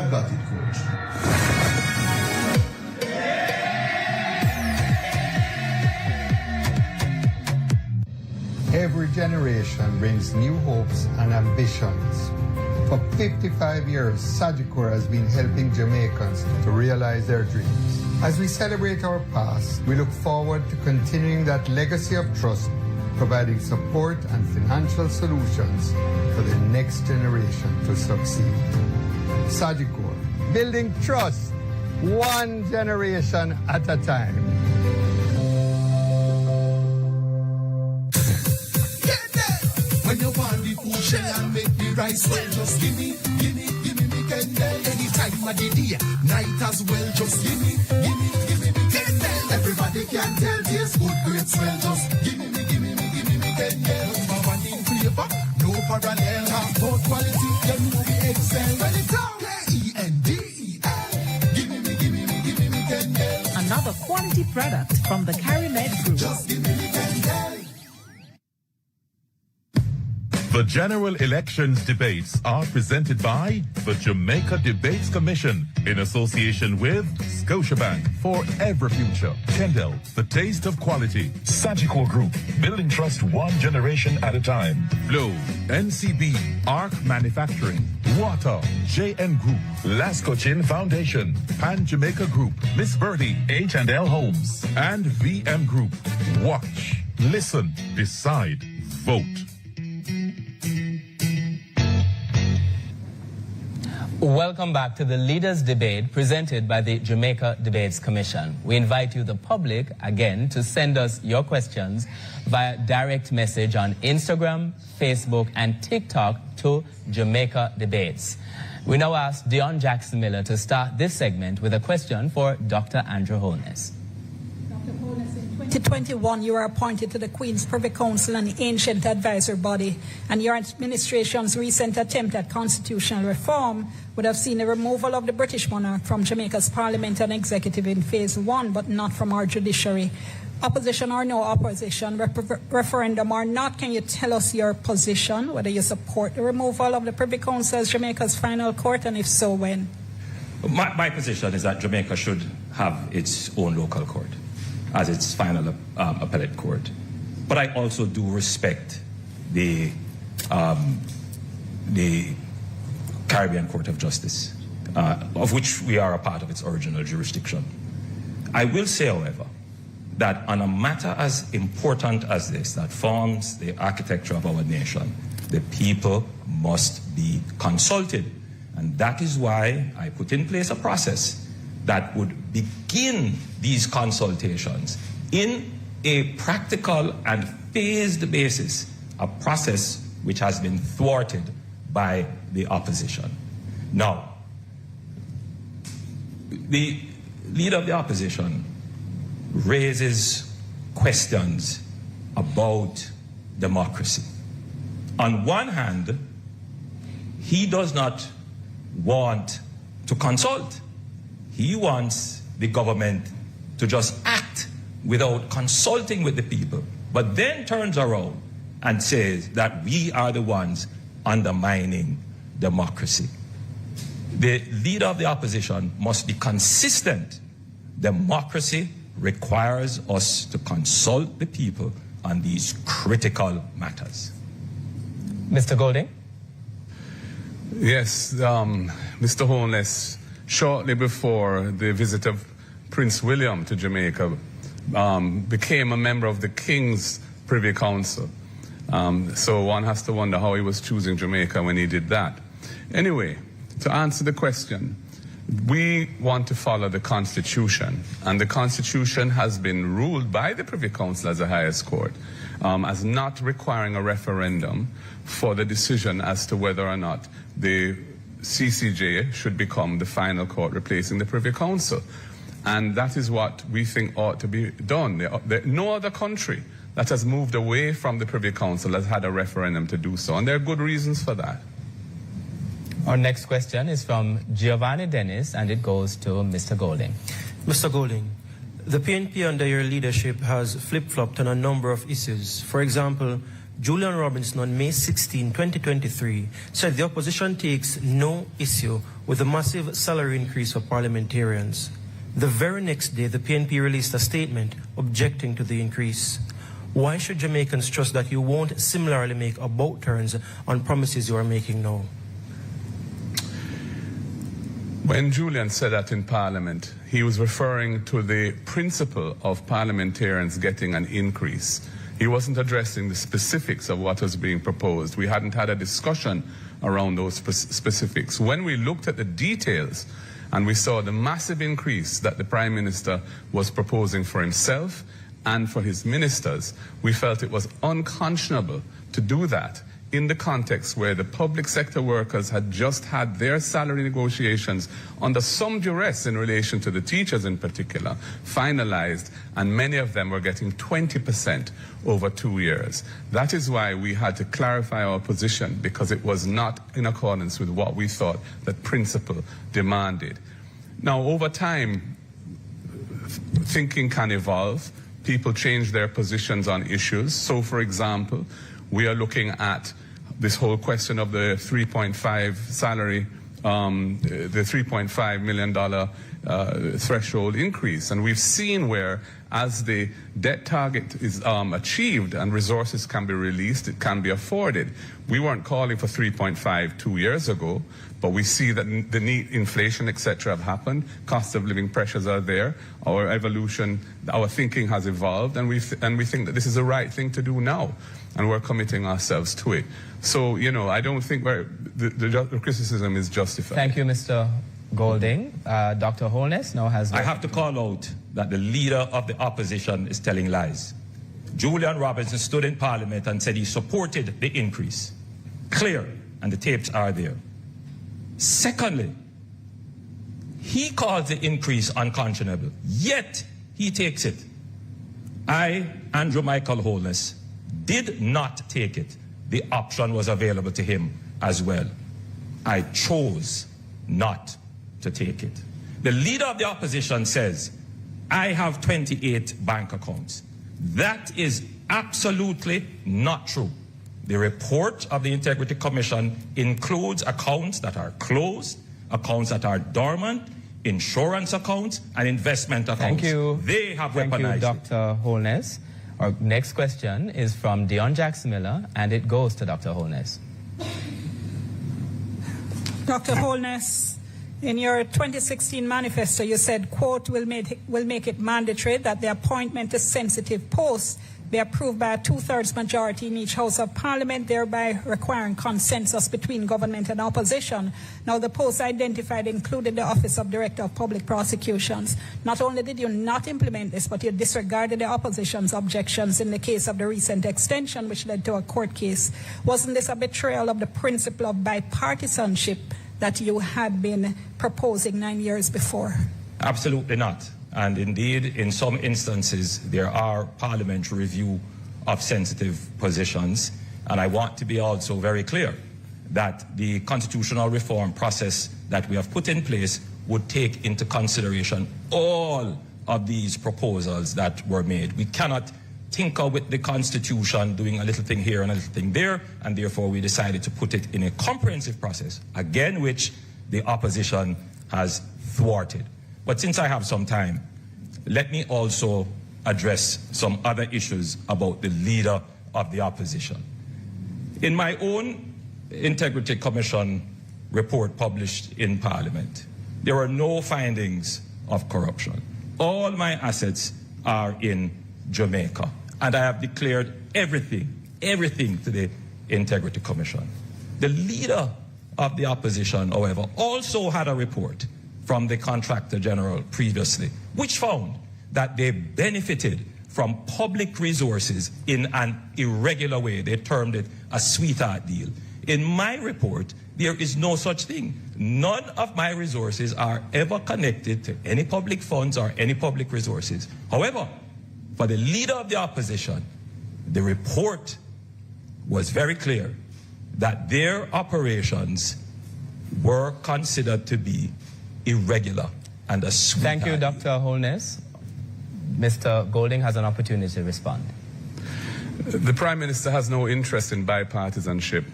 got it, coach. Every generation brings new hopes and ambitions. For 55 years, Sagicor has been helping Jamaicans to realize their dreams. As we celebrate our past, we look forward to continuing that legacy of trust, providing support and financial solutions for the next generation to succeed. Sagicor, building trust, one generation at a time. When you want the food shell and make the rice well, just gimme me Kendall. Anytime of the day, night as well, just gimme me Kendall. Everybody can tell this good great smell, just gimme me Kendall. Number one in flavor, no parallel, half both quality, you know we excel. When it's out, Kendel. Gimme me Kendall. Another quality product from the CariMed Group. Just gimme me Kendall. The general elections debates are presented by the Jamaica Debates Commission in association with Scotiabank for every future. Kendall, the taste of quality. Sagicor Group, building trust one generation at a time. Flow, NCB, Arc Manufacturing, Water, JN Group, Lasco Chin Foundation, Pan Jamaica Group, Miss Birdie, H&L Homes, and VM Group. Watch, listen, decide, vote. Welcome back to the Leaders Debate presented by the Jamaica Debates Commission. We invite you, the public, again, to send us your questions via direct message on Instagram, Facebook, and TikTok to Jamaica Debates. We now ask Dionne Jackson Miller to start this segment with a question for Dr. Andrew Holness. Dr. Holness, in 2021, you were appointed to the Queen's Privy Council and the Ancient Advisory Body, and your administration's recent attempt at constitutional reform would have seen the removal of the British monarch from Jamaica's parliament and executive in phase 1, but not from our judiciary. opposition or no opposition, referendum or not, can you tell us your position, whether you support the removal of the Privy Council as Jamaica's final court, and if so, when? My position is that Jamaica should have its own local court as its final appellate court. But I also do respect the Caribbean Court of Justice, of which we are a part of its original jurisdiction. I will say, however, that on a matter as important as this, that forms the architecture of our nation, the people must be consulted. And that is why I put in place a process that would begin these consultations in a practical and phased basis, a process which has been thwarted by the opposition. Now, the leader of the opposition raises questions about democracy. On one hand, he does not want to consult. He wants the government to just act without consulting with the people, but then turns around and says that we are the ones undermining democracy. The leader of the opposition must be consistent. Democracy requires us to consult the people on these critical matters. Mr. Golding? Yes, Mr. Holness, shortly before the visit of Prince William to Jamaica, became a member of the King's Privy Council. So one has to wonder how he was choosing Jamaica when he did that. Anyway, to answer the question, we want to follow the Constitution, and the Constitution has been ruled by the Privy Council as the highest court as not requiring a referendum for the decision as to whether or not the CCJ should become the final court replacing the Privy Council. And that is what we think ought to be done. No other country that has moved away from the Privy Council has had a referendum to do so, and there are good reasons for that. Our next question is from Giovanni Dennis, and it goes to Mr. Golding. Mr. Golding, the PNP under your leadership has flip-flopped on a number of issues. For example, Julian Robinson on May 16, 2023, said the opposition takes no issue with the massive salary increase for parliamentarians. The very next day, the PNP released a statement objecting to the increase. Why should Jamaicans trust that you won't similarly make about turns on promises you are making now? When Julian said that in Parliament, he was referring to the principle of parliamentarians getting an increase. He wasn't addressing the specifics of what was being proposed. We hadn't had a discussion around those specifics. When we looked at the details and we saw the massive increase that the Prime Minister was proposing for himself and for his ministers, we felt it was unconscionable to do that in the context where the public sector workers had just had their salary negotiations under some duress in relation to the teachers in particular, finalized, and many of them were getting 20% over 2 years. That is why we had to clarify our position, because it was not in accordance with what we thought that principle demanded. Now, over time, thinking can evolve. People change their positions on issues. So, for example, we are looking at this whole question of the 3.5 salary, the $3.5 million threshold increase. And we've seen where, as the debt target is achieved and resources can be released, it can be afforded. We weren't calling for 3.5 2 years ago, but we see that the need, inflation, etc., have happened. Cost of living pressures are there. Our evolution, our thinking has evolved, and we think that this is the right thing to do now, and we're committing ourselves to it. So, you know, I don't think the criticism is justified. Thank you, Mr. Golding. Dr. Holness now has... I have to call out that the leader of the opposition is telling lies. Julian Robinson stood in Parliament and said he supported the increase. Clear, and the tapes are there. Secondly, he calls the increase unconscionable, yet he takes it. I, Andrew Michael Holness, did not take it. The option was available to him as well. I chose not to take it. The leader of the opposition says, I have 28 bank accounts. That is absolutely not true. The report of the Integrity Commission includes accounts that are closed, accounts that are dormant, insurance accounts, and investment accounts. Thank you. They have Thank weaponized you, Dr. Holness. Our next question is from Dionne Jackson Miller, and it goes to Dr. Holness. Dr. Holness, in your 2016 manifesto, you said, quote, will make it mandatory that the appointment to sensitive posts be approved by a 2/3 majority in each House of Parliament, thereby requiring consensus between government and opposition. Now, the posts identified included the Office of Director of Public Prosecutions. Not only did you not implement this, but you disregarded the opposition's objections in the case of the recent extension, which led to a court case. Wasn't this a betrayal of the principle of bipartisanship that you had been proposing 9 years before? Absolutely not. And indeed, in some instances, there are parliamentary review of sensitive positions. And I want to be also very clear that the constitutional reform process that we have put in place would take into consideration all of these proposals that were made. We cannot tinker with the Constitution, doing a little thing here and a little thing there, and therefore we decided to put it in a comprehensive process, again, which the opposition has thwarted. But since I have some time, let me also address some other issues about the leader of the opposition. In my own Integrity Commission report published in Parliament, there are no findings of corruption. All my assets are in Jamaica, and I have declared everything to the Integrity Commission. The leader of the opposition, however, also had a report from the Contractor General previously, which found that they benefited from public resources in an irregular way. They termed it a sweetheart deal. In my report, there is no such thing. None of my resources are ever connected to any public funds or any public resources. However, for the leader of the opposition, the report was very clear that their operations were considered to be irregular and a sweetheart. Thank you, Dr. Holness. Mr. Golding has an opportunity to respond. The Prime Minister has no interest in bipartisanship.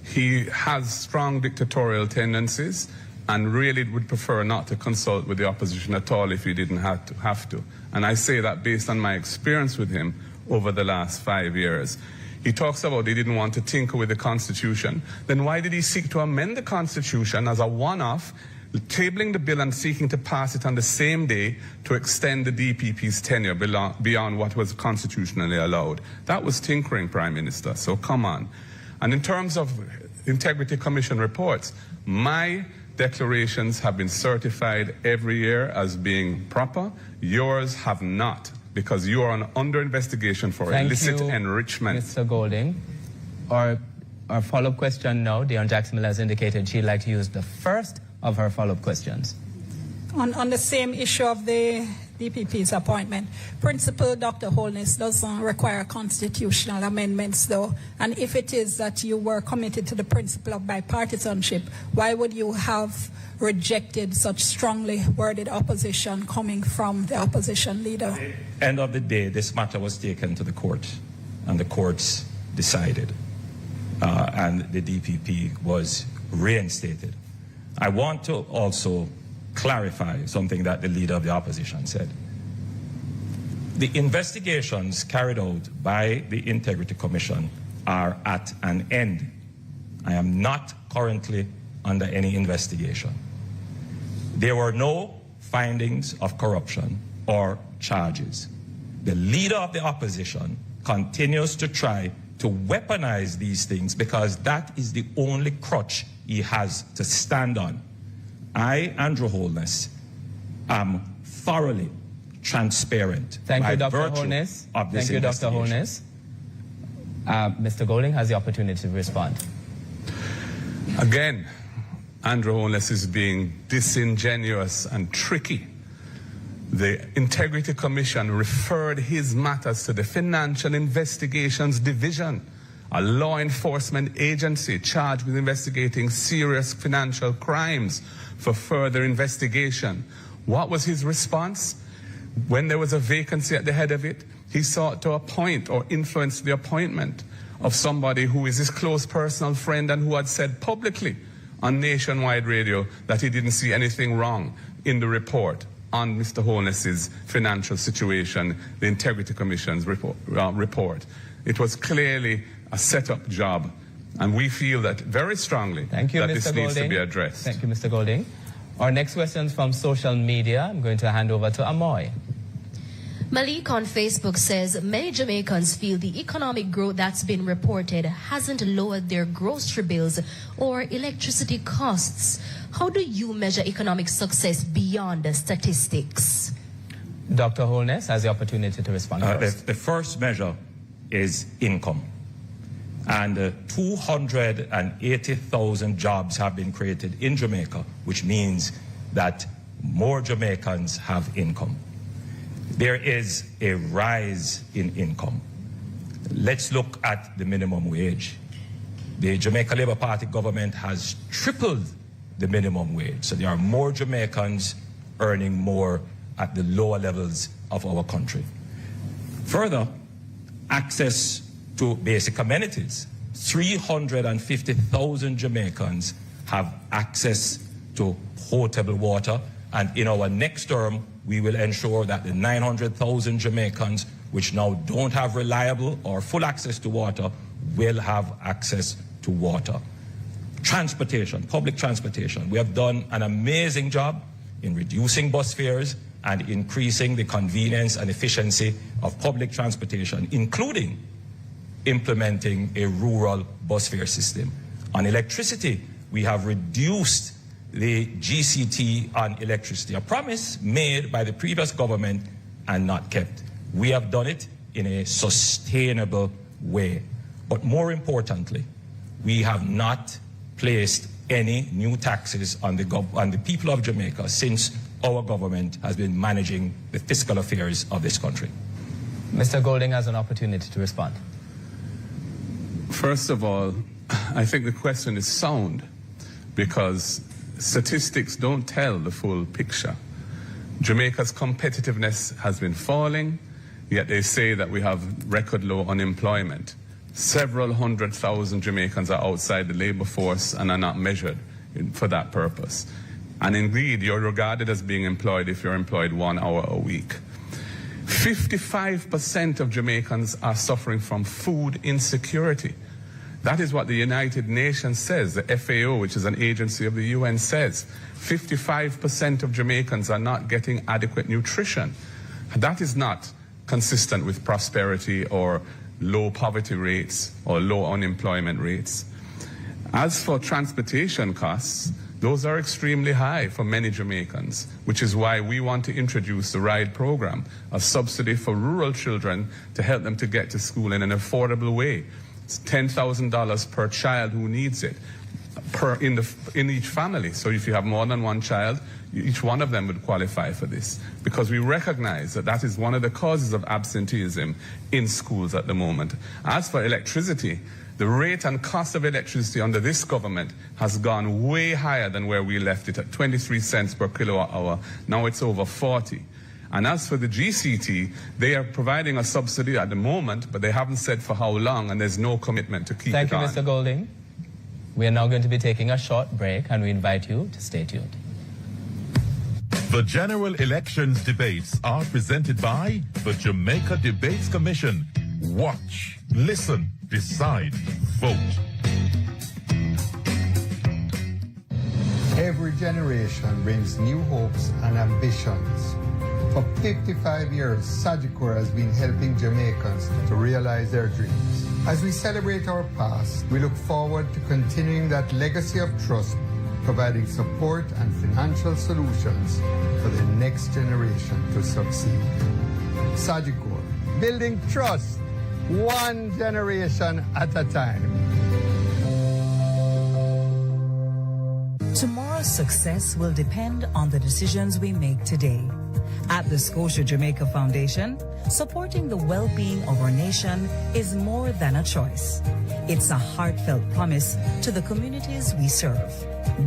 He has strong dictatorial tendencies and really would prefer not to consult with the opposition at all if he didn't have to. And I say that based on my experience with him over the last 5 years. He talks about he didn't want to tinker with the Constitution. Then why did he seek to amend the Constitution as a one-off, tabling the bill and seeking to pass it on the same day to extend the DPP's tenure beyond what was constitutionally allowed? That was tinkering, Prime Minister, so come on. And in terms of Integrity Commission reports, my declarations have been certified every year as being proper. Yours have not, because you are under investigation for illicit enrichment. Mr. Golding. Our follow-up question now, Dionne Jackson Miller has indicated she'd like to use the first of her follow-up questions. On the same issue of the DPP's appointment, Principal Dr. Holness doesn't require constitutional amendments, though. And if it is that you were committed to the principle of bipartisanship, why would you have rejected such strongly worded opposition coming from the opposition leader? End of the day, this matter was taken to the court, and the courts decided, and the DPP was reinstated. I want to also clarify something that the leader of the opposition said. The investigations carried out by the Integrity Commission are at an end. I am not currently under any investigation. There were no findings of corruption or charges. The leader of the opposition continues to try to weaponize these things because that is the only crutch he has to stand on. I, Andrew Holness, am thoroughly transparent. Thank you, Dr. Holness. Thank you, Dr. Holness. Mr. Golding has the opportunity to respond. Again, Andrew Holness is being disingenuous and tricky. The Integrity Commission referred his matters to the Financial Investigations Division, a law enforcement agency charged with investigating serious financial crimes, for further investigation. What was his response? When there was a vacancy at the head of it, he sought to appoint or influence the appointment of somebody who is his close personal friend and who had said publicly on nationwide radio that he didn't see anything wrong in the report on Mr. Holness's financial situation, the Integrity Commission's report. It was clearly a set-up job, and we feel that very strongly that this needs to be addressed. Thank you, Mr. Golding. Our next question is from social media. I'm going to hand over to Amoy. Malik on Facebook says, many Jamaicans feel the economic growth that's been reported hasn't lowered their grocery bills or electricity costs. How do you measure economic success beyond the statistics? Dr. Holness has the opportunity to respond first. The first measure is income. And 280,000 jobs have been created in Jamaica, which means that more Jamaicans have income. There is a rise in income. Let's look at the minimum wage. The Jamaica Labour Party government has tripled the minimum wage. So there are more Jamaicans earning more at the lower levels of our country. Further, access to basic amenities. 350,000 Jamaicans have access to potable water, and in our next term, we will ensure that the 900,000 Jamaicans which now don't have reliable or full access to water will have access to water. Transportation, public transportation. We have done an amazing job in reducing bus fares and increasing the convenience and efficiency of public transportation, including implementing a rural bus fare system. On electricity, we have reduced the GCT on electricity, a promise made by the previous government and not kept. We have done it in a sustainable way. But more importantly, we have not placed any new taxes on the people of Jamaica since our government has been managing the fiscal affairs of this country. Mr. Golding has an opportunity to respond. First of all, I think the question is sound because statistics don't tell the full picture. Jamaica's competitiveness has been falling, yet they say that we have record low unemployment. Several 100,000 Jamaicans are outside the labor force and are not measured for that purpose. And indeed, you're regarded as being employed if you're employed 1 hour a week. 55% of Jamaicans are suffering from food insecurity. That is what the United Nations says, the FAO, which is an agency of the UN, says. 55% of Jamaicans are not getting adequate nutrition. That is not consistent with prosperity or low poverty rates or low unemployment rates. As for transportation costs, those are extremely high for many Jamaicans, which is why we want to introduce the RIDE program, a subsidy for rural children to help them to get to school in an affordable way. It's $10,000 per child who needs it in each family. So if you have more than one child, each one of them would qualify for this, because we recognize that that is one of the causes of absenteeism in schools at the moment. As for electricity, the rate and cost of electricity under this government has gone way higher than where we left it at 23 cents per kilowatt hour. Now it's over 40. And as for the GCT, they are providing a subsidy at the moment, but they haven't said for how long, and there's no commitment to keep it on. Thank you, Mr. Golding. We are now going to be taking a short break, and we invite you to stay tuned. The general elections debates are presented by the Jamaica Debates Commission. Watch, listen, decide, vote. Every generation brings new hopes and ambitions. For 55 years, Sagicor has been helping Jamaicans to realize their dreams. As we celebrate our past, we look forward to continuing that legacy of trust, providing support and financial solutions for the next generation to succeed. Sagicor, building trust, one generation at a time. Tomorrow's Tomorrow's success will depend on the decisions we make today. At the Scotia Jamaica Foundation, supporting the well-being of our nation is more than a choice. It's a heartfelt promise to the communities we serve.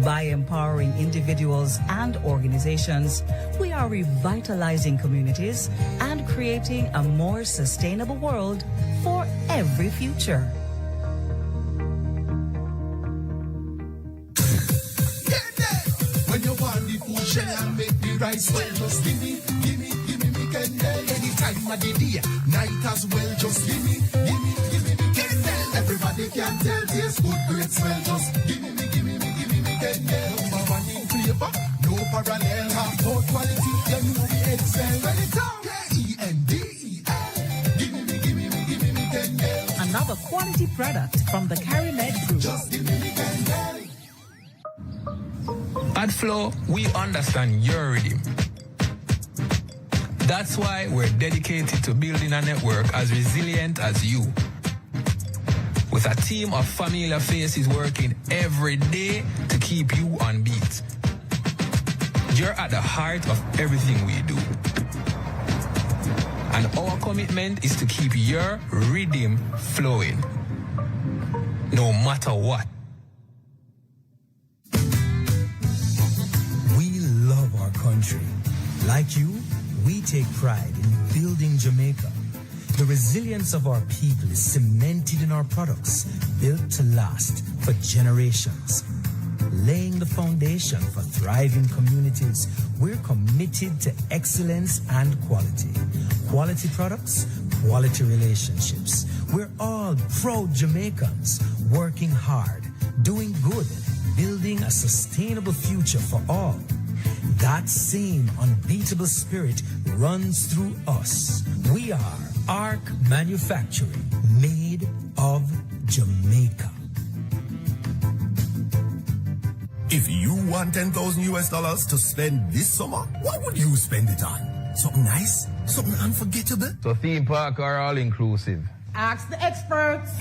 By empowering individuals and organizations, we are revitalizing communities and creating a more sustainable world for every future. When you want the food, shell and make the rice well, just give me, me Kendall. Anytime of the day, night as well, just give me, me Kendall. Everybody can tell, taste good, great smell, just give me Kendall. Number one in flavor, no parallel, half good quality, you know the excel. When it's out, Kendel. Give me Kendall. Another quality product from the CariMed Group. Just give me Kendall. At Flow, we understand your rhythm. That's why we're dedicated to building a network as resilient as you. With a team of familiar faces working every day to keep you on beat. You're at the heart of everything we do. And our commitment is to keep your rhythm flowing, no matter what. Our country. Like you, we take pride in building Jamaica. The resilience of our people is cemented in our products, built to last for generations. Laying the foundation for thriving communities, we're committed to excellence and quality. Quality products, quality relationships. We're all proud Jamaicans, working hard, doing good, building a sustainable future for all. That same unbeatable spirit runs through us. We are Arc Manufacturing, made of Jamaica. If you want $10,000 to spend this summer, what would you spend it on? Something nice? Something unforgettable? So theme park or all inclusive? Ask the experts.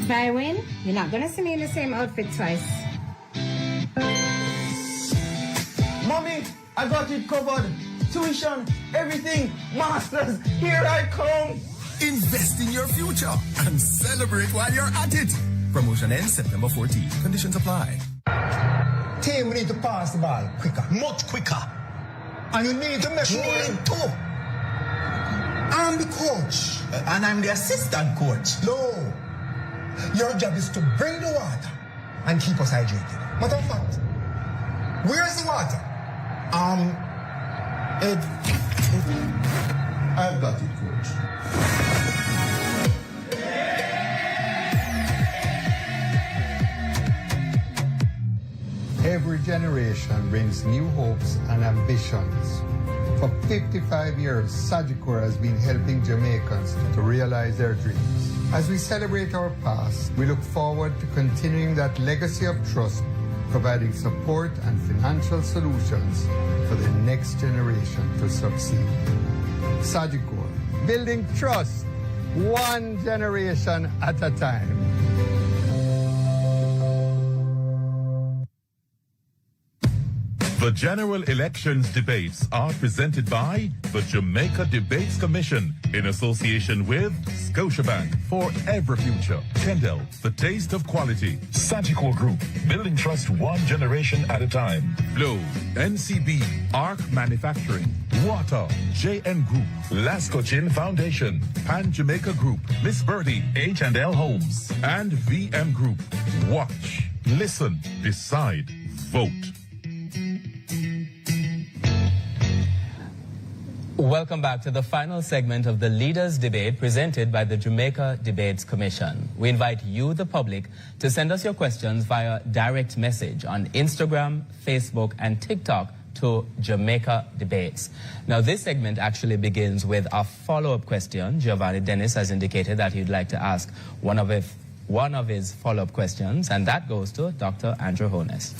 If I win, you're not gonna see me in the same outfit twice. Mommy, I got it covered. Tuition, everything, masters, here I come. Invest in your future and celebrate while you're at it. Promotion ends September 14th. Conditions apply. Team, we need to pass the ball quicker. Much quicker. And you need to make sure. I'm the coach. And I'm the assistant coach. No. Your job is to bring the water and keep us hydrated. Matter of fact, where's the water? I've got it, coach. Every generation brings new hopes and ambitions. For 55 years, Sagicor has been helping Jamaicans to realize their dreams. As we celebrate our past, we look forward to continuing that legacy of trust, providing support and financial solutions for the next generation to succeed. Sagicor, building trust, one generation at a time. The general elections debates are presented by the Jamaica Debates Commission in association with Scotiabank for every future. Kendall, the taste of quality. Sagicor Group, building trust one generation at a time. Flow, NCB, Arc Manufacturing, Water, JN Group, Lasco Chin Foundation, Pan Jamaica Group, Miss Birdie, H&L Homes, and VM Group. Watch, listen, decide, vote. Welcome back to the final segment of the Leaders Debate presented by the Jamaica Debates Commission. We invite you, the public, to send us your questions via direct message on Instagram, Facebook, and TikTok to Jamaica Debates. Now, this segment actually begins with a follow-up question. Giovanni Dennis has indicated that he'd like to ask one of one of his follow-up questions, and that goes to Dr. Andrew Holness.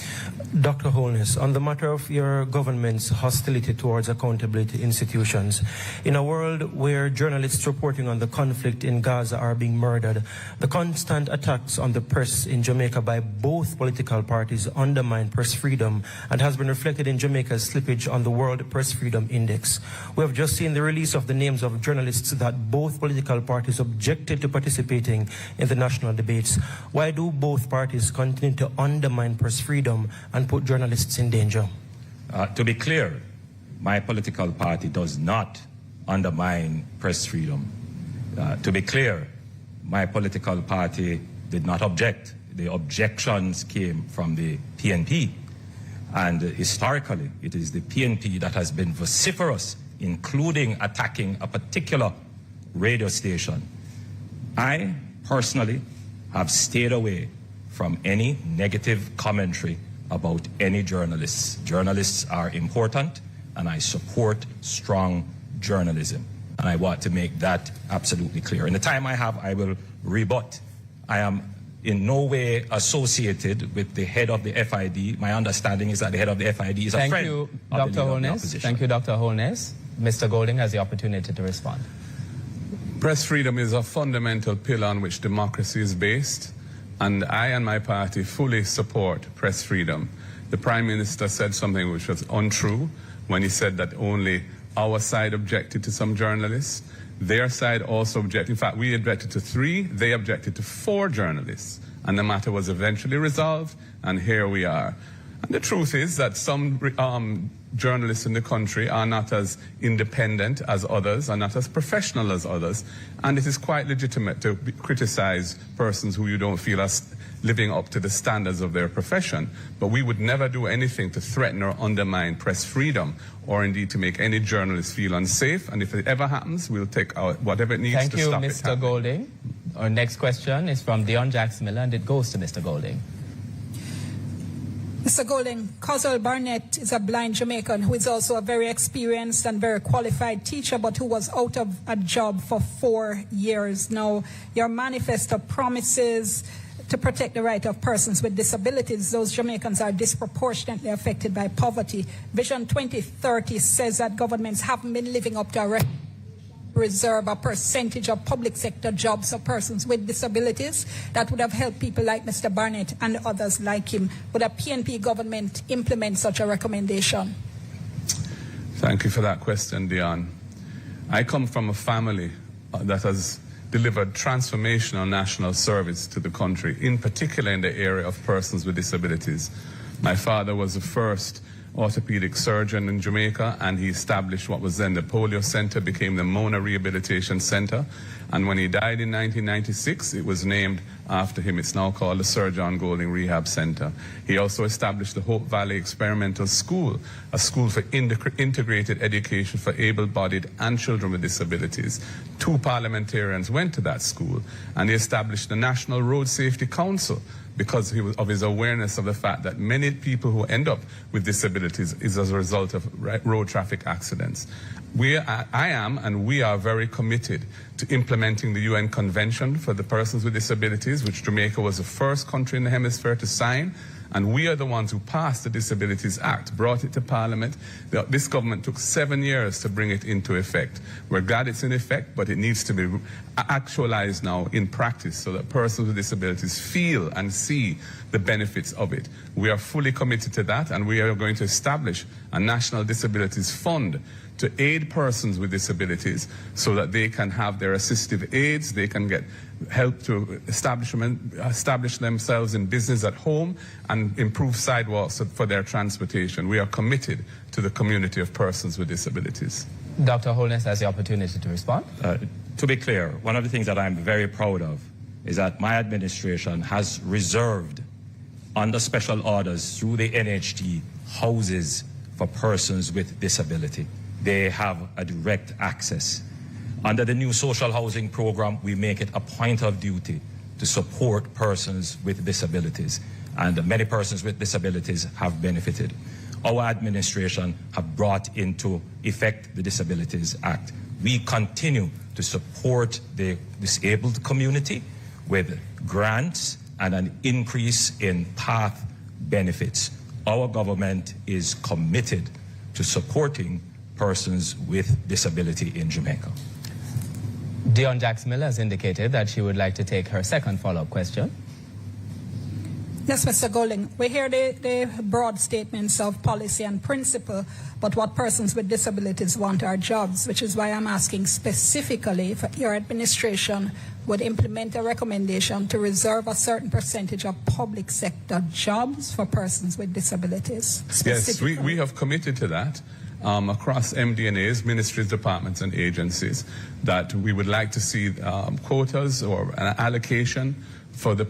Dr. Holness, on the matter of your government's hostility towards accountability institutions, in a world where journalists reporting on the conflict in Gaza are being murdered, the constant attacks on the press in Jamaica by both political parties undermine press freedom and has been reflected in Jamaica's slippage on the World Press Freedom Index. We have just seen the release of the names of journalists that both political parties objected to participating in the national debates. Why do both parties continue to undermine press freedom and put journalists in danger? To be clear, my political party does not undermine press freedom. To be clear, my political party did not object. The objections came from the PNP. And historically, it is the PNP that has been vociferous, including attacking a particular radio station. I personally have stayed away from any negative commentary about any journalists. Journalists are important, and I support strong journalism. And I want to make that absolutely clear. In the time I have, I will rebut. I am in no way associated with the head of the FID. My understanding is that the head of the FID is a friend Thank you, Dr. Holness. Thank you, Dr. Holness. Mr. Golding has the opportunity to respond. Press freedom is a fundamental pillar on which democracy is based, and I and my party fully support press freedom. The Prime Minister said something which was untrue when he said that only our side objected to some journalists. Their side also objected. In fact, we objected to 3, they objected to 4 journalists, and the matter was eventually resolved, and here we are. And the truth is that some journalists in the country are not as independent as others, are not as professional as others, and it is quite legitimate to criticize persons who you don't feel are living up to the standards of their profession. But we would never do anything to threaten or undermine press freedom, or indeed to make any journalist feel unsafe. And if it ever happens, we'll take out whatever it needs to stop it happening. Thank you, Mr. Golding. Our next question is from Dionne Jackson Miller, and it goes to Mr. Golding. Mr. Golding, Coswell Barnett is a blind Jamaican who is also a very experienced and very qualified teacher, but who was out of a job for 4 years. Now, your manifesto promises to protect the right of persons with disabilities. Those Jamaicans are disproportionately affected by poverty. Vision 2030 says that governments haven't been living up to a reserve a percentage of public sector jobs for persons with disabilities that would have helped people like Mr. Barnett and others like him. Would a PNP government implement such a recommendation? Thank you for that question, Dionne. I come from a family that has delivered transformational national service to the country, in particular in the area of persons with disabilities. My father was the first orthopedic surgeon in Jamaica, and he established what was then the Polio Center, became the Mona Rehabilitation Center. And when he died in 1996, it was named after him. It's now called the Sir John Golding Rehab Center. He also established the Hope Valley Experimental School, a school for integrated education for able-bodied and children with disabilities. 2 parliamentarians went to that school, and he established the National Road Safety Council, because of his awareness of the fact that many people who end up with disabilities is as a result of road traffic accidents. I am and we are very committed to implementing the UN Convention for the Persons with Disabilities, which Jamaica was the first country in the hemisphere to sign. And we are the ones who passed the Disabilities Act, brought it to Parliament. This government took 7 years to bring it into effect. We're glad it's in effect, but it needs to be actualized now in practice so that persons with disabilities feel and see the benefits of it. We are fully committed to that, and we are going to establish a National Disabilities Fund to aid persons with disabilities so that they can have their assistive aids, they can get help to establish themselves in business at home, and improve sidewalks for their transportation. We are committed to the community of persons with disabilities. Dr. Holness has the opportunity to respond. To be clear, one of the things that I'm very proud of is that my administration has reserved, under special orders through the NHT, houses for persons with disability. They have a direct access. Under the new social housing program, we make it a point of duty to support persons with disabilities, and many persons with disabilities have benefited. Our administration have brought into effect the Disabilities Act. We continue to support the disabled community. with grants and an increase in path benefits. Our government is committed to supporting persons with disability in Jamaica. Dionne Jackson Miller has indicated that she would like to take her second follow-up question. Yes, Mr. Golding, we hear the broad statements of policy and principle, but what persons with disabilities want are jobs, which is why I'm asking specifically if your administration would implement a recommendation to reserve a certain percentage of public sector jobs for persons with disabilities. Yes, we have committed to that. Across MD&As, ministries, departments, and agencies, that we would like to see quotas or an allocation for the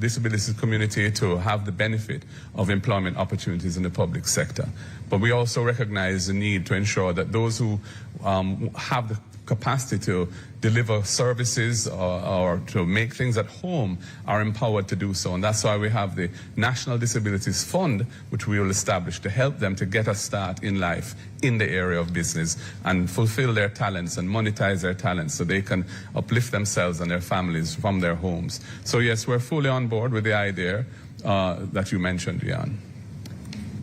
disability community to have the benefit of employment opportunities in the public sector. But we also recognize the need to ensure that those who have the capacity to deliver services or to make things at home are empowered to do so. And that's why we have the National Disabilities Fund, which we will establish to help them to get a start in life in the area of business and fulfill their talents and monetize their talents so they can uplift themselves and their families from their homes. So yes, we're fully on board with the idea that you mentioned, Dionne.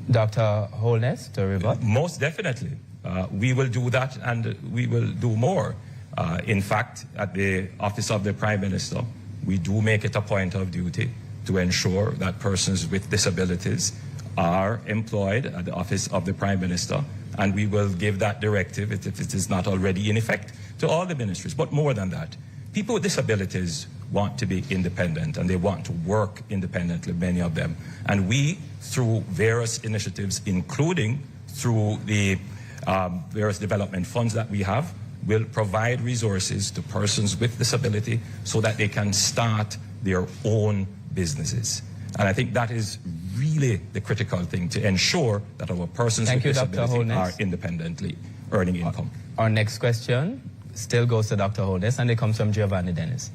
Dr. Holness, to rebut. Most definitely. We will do that, and we will do more. In fact, at the Office of the Prime Minister, we do make it a point of duty to ensure that persons with disabilities are employed at the Office of the Prime Minister, and we will give that directive, if it is not already in effect, to all the ministries. But more than that, people with disabilities want to be independent, and they want to work independently, many of them. And we, through various initiatives, including through the various development funds that we have, will provide resources to persons with disability so that they can start their own businesses. And I think that is really the critical thing, to ensure that our persons with disability are independently earning income. Our next question still goes to Dr. Holness, and it comes from Giovanni Dennis.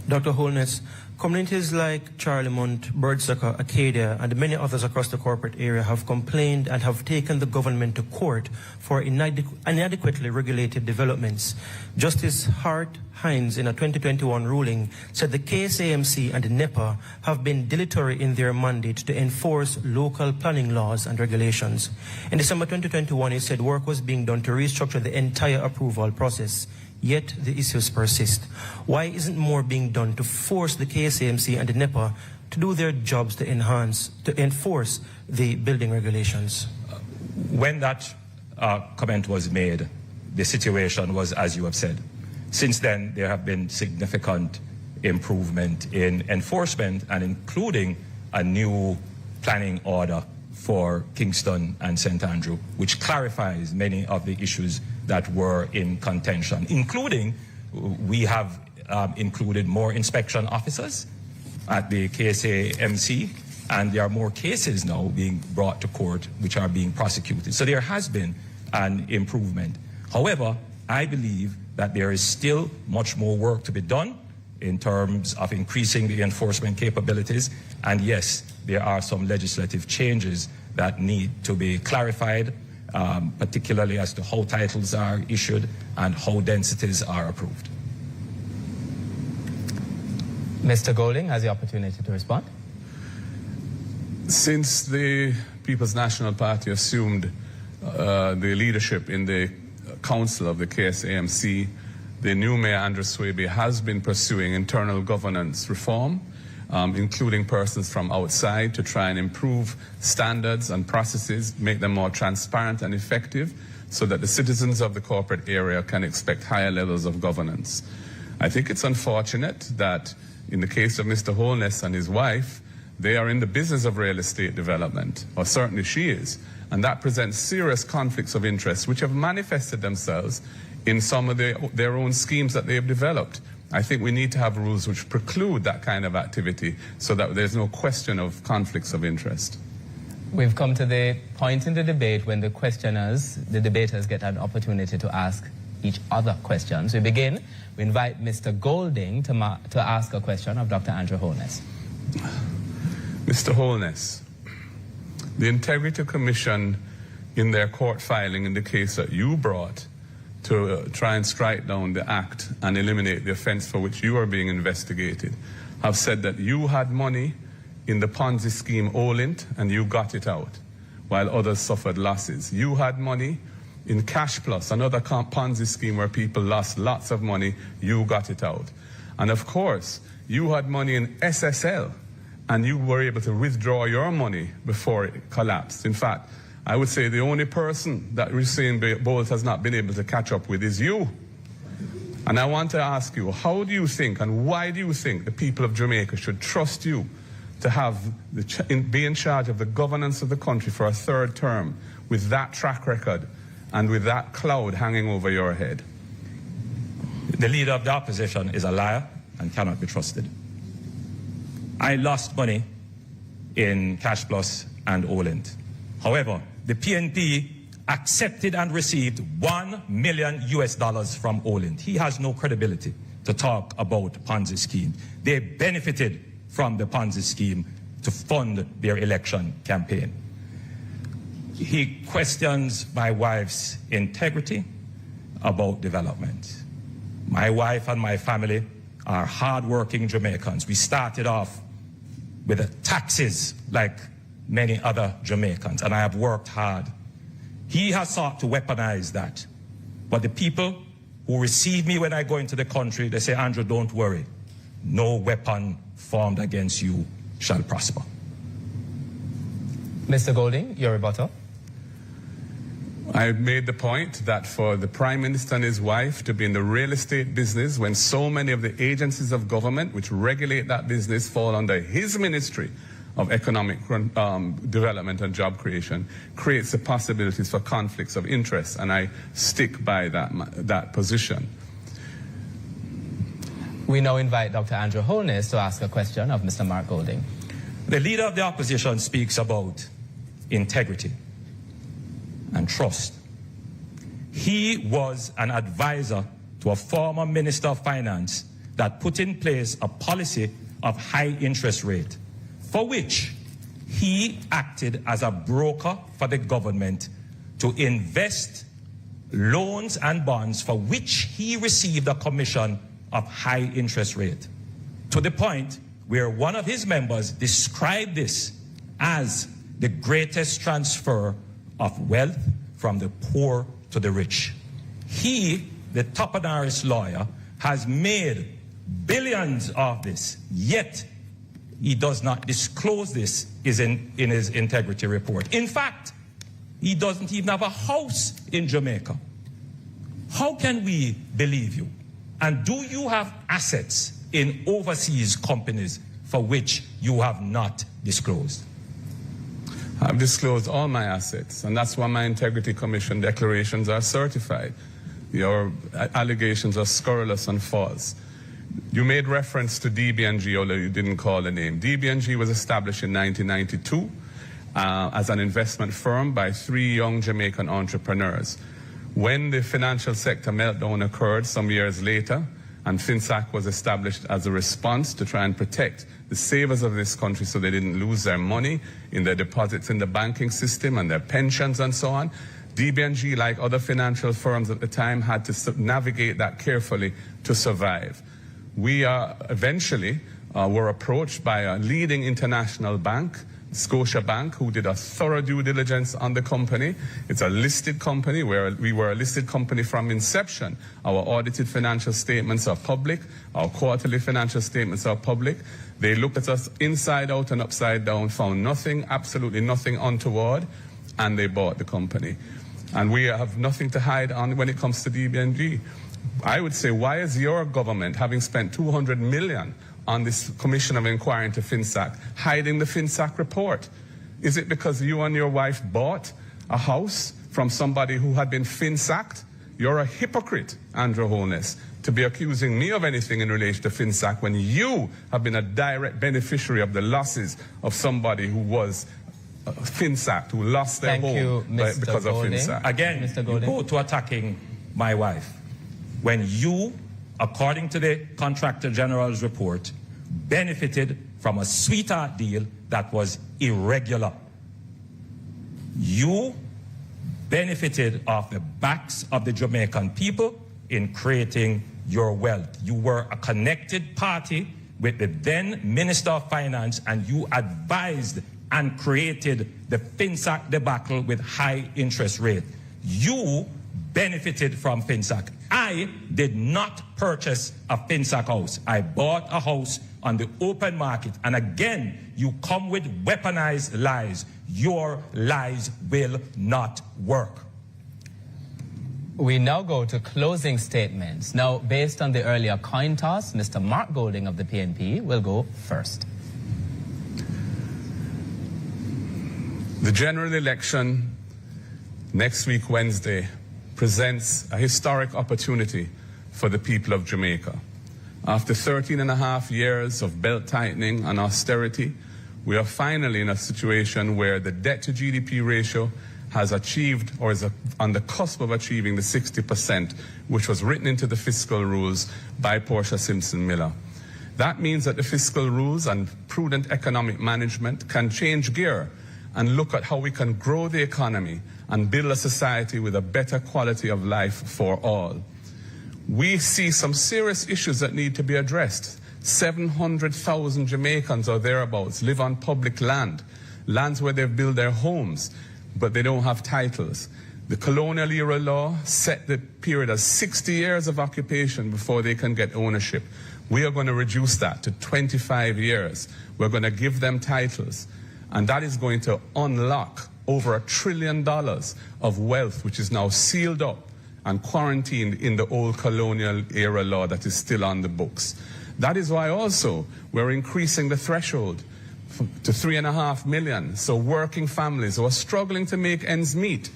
Dr. Holness, communities like Charlemont, Birdsucker, Acadia, and many others across the corporate area have complained and have taken the government to court for inadequately regulated developments. Justice Hart Hines, in a 2021 ruling, said the KSAMC and NEPA have been dilatory in their mandate to enforce local planning laws and regulations. In December 2021, he said work was being done to restructure the entire approval process. Yet the issues persist. Why isn't more being done to force the KSAMC and the NEPA to do their jobs to enforce the building regulations? When that comment was made, the situation was as you have said. Since then, there have been significant improvement in enforcement, and including a new planning order for Kingston and St. Andrew, which clarifies many of the issues that were in contention, including we have included more inspection officers at the KSAMC, and there are more cases now being brought to court which are being prosecuted. So there has been an improvement. However, I believe that there is still much more work to be done in terms of increasing the enforcement capabilities. And yes, there are some legislative changes that need to be clarified, particularly as to how titles are issued and how densities are approved. Mr. Golding has the opportunity to respond. Since the People's National Party assumed the leadership in the council of the KSAMC, the new Mayor Andrew Swaby has been pursuing internal governance reform, including persons from outside, to try and improve standards and processes, make them more transparent and effective, so that the citizens of the corporate area can expect higher levels of governance. I think it's unfortunate that in the case of Mr. Holness and his wife, they are in the business of real estate development, or certainly she is, and that presents serious conflicts of interest which have manifested themselves in some of their own schemes that they have developed. I think we need to have rules which preclude that kind of activity so that there's no question of conflicts of interest. We've come to the point in the debate when the debaters get an opportunity to ask each other questions. We begin, we invite Mr. Golding to ask a question of Dr. Andrew Holness. Mr. Holness, the Integrity Commission in their court filing in the case that you brought to try and strike down the act and eliminate the offense for which you are being investigated, have said that you had money in the Ponzi scheme Olint and you got it out, while others suffered losses. You had money in Cash Plus, another Ponzi scheme where people lost lots of money, you got it out. And of course, you had money in SSL, and you were able to withdraw your money before it collapsed. In fact, I would say the only person that Usain Bolt has not been able to catch up with is you. And I want to ask you, how do you think and why do you think the people of Jamaica should trust you to have be in charge of the governance of the country for a third term with that track record and with that cloud hanging over your head? The leader of the opposition is a liar and cannot be trusted. I lost money in Cash Plus and Olint. However, the PNP accepted and received $1 million from Olint. He has no credibility to talk about Ponzi scheme. They benefited from the Ponzi scheme to fund their election campaign. He questions my wife's integrity about development. My wife and my family are hardworking Jamaicans. We started off with the taxes like many other Jamaicans, and I have worked hard. He has sought to weaponize that. But the people who receive me when I go into the country, they say, Andrew, don't worry. No weapon formed against you shall prosper. Mr. Golding, your rebuttal. I made the point that for the Prime Minister and his wife to be in the real estate business when so many of the agencies of government which regulate that business fall under his ministry of economic development and job creation creates the possibilities for conflicts of interest, and I stick by that position. We now invite Dr. Andrew Holness to ask a question of Mr. Mark Golding. The leader of the opposition speaks about integrity and trust. He was an advisor to a former Minister of Finance that put in place a policy of high interest rate, for which he acted as a broker for the government to invest loans and bonds for which he received a commission of high interest rate, to the point where one of his members described this as the greatest transfer of wealth from the poor to the rich. He, the Toponaris lawyer, has made billions of this, yet he does not disclose this in his integrity report. In fact, he doesn't even have a house in Jamaica. How can we believe you? And do you have assets in overseas companies for which you have not disclosed? I've disclosed all my assets, and that's why my Integrity Commission declarations are certified. Your allegations are scurrilous and false. You made reference to DB&G, although you didn't call the name. DB&G was established in 1992 as an investment firm by 3 young Jamaican entrepreneurs. When the financial sector meltdown occurred some years later, and FinSAC was established as a response to try and protect the savers of this country so they didn't lose their money in their deposits in the banking system and their pensions and so on, DB&G, like other financial firms at the time, had to navigate that carefully to survive. We eventually were approached by a leading international bank, Scotiabank, who did a thorough due diligence on the company. It's a listed company where we were a listed company from inception. Our audited financial statements are public. Our quarterly financial statements are public. They looked at us inside out and upside down, found nothing, absolutely nothing untoward, and they bought the company. And we have nothing to hide on when it comes to DB&G. I would say, why is your government, having spent $200 million on this commission of inquiry into FinSAC, hiding the FinSAC report? Is it because you and your wife bought a house from somebody who had been FinSAC'd? You're a hypocrite, Andrew Holness, to be accusing me of anything in relation to FinSAC when you have been a direct beneficiary of the losses of somebody who was FinSAC, who lost their home because of FinSAC. Again, you go to attacking my wife when you, according to the Contractor General's report, benefited from a sweetheart deal that was irregular. You benefited off the backs of the Jamaican people in creating your wealth. You were a connected party with the then Minister of Finance, and you advised and created the FinSac debacle with high interest rate. You benefited from FinSac. I did not purchase a FinSac house. I bought a house on the open market. And again, you come with weaponized lies. Your lies will not work. We now go to closing statements. Now, based on the earlier coin toss, Mr. Mark Golding of the PNP will go first. The general election next week, Wednesday, presents a historic opportunity for the people of Jamaica. After 13 and a half years of belt tightening and austerity, we are finally in a situation where the debt to GDP ratio has achieved, or is on the cusp of achieving, the 60%, which was written into the fiscal rules by Portia Simpson Miller. That means that the fiscal rules and prudent economic management can change gear and look at how we can grow the economy and build a society with a better quality of life for all. We see some serious issues that need to be addressed. 700,000 Jamaicans or thereabouts live on public land, lands where they've built their homes, but they don't have titles. The colonial era law set the period as 60 years of occupation before they can get ownership. We are going to reduce that to 25 years. We're going to give them titles. And that is going to unlock over $1 trillion of wealth, which is now sealed up and quarantined in the old colonial era law that is still on the books. That is why also we're increasing the threshold to 3.5 million, so working families who are struggling to make ends meet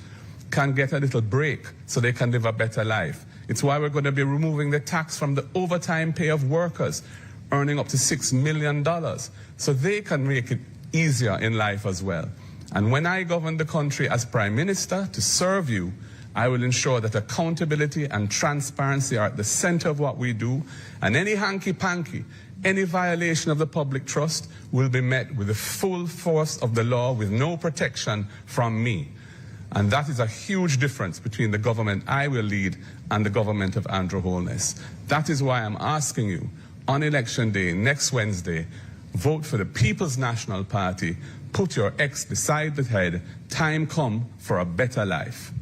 can get a little break so they can live a better life. It's why we're going to be removing the tax from the overtime pay of workers earning up to $6 million so they can make it easier in life as well. And when I govern the country as Prime Minister to serve you, I will ensure that accountability and transparency are at the center of what we do, and any hanky-panky, any violation of the public trust will be met with the full force of the law with no protection from me. And that is a huge difference between the government I will lead and the government of Andrew Holness. That is why I'm asking you, on Election Day, next Wednesday, vote for the People's National Party, put your ex beside the head, time come for a better life.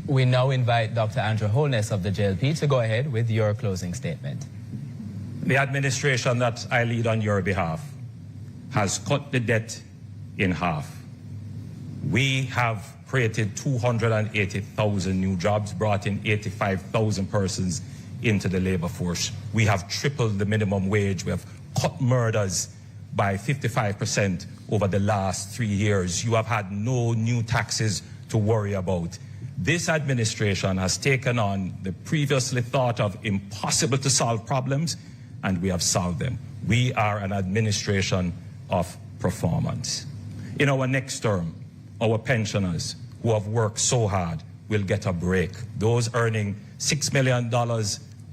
We now invite Dr. Andrew Holness of the JLP to go ahead with your closing statement. The administration that I lead on your behalf has cut the debt in half. We have created 280,000 new jobs, brought in 85,000 persons into the labor force. We have tripled the minimum wage. We have cut murders by 55% over the last 3 years. You have had no new taxes to worry about. This administration has taken on the previously thought of impossible to solve problems, and we have solved them. We are an administration of performance. In our next term, our pensioners who have worked so hard will get a break. Those earning $6 million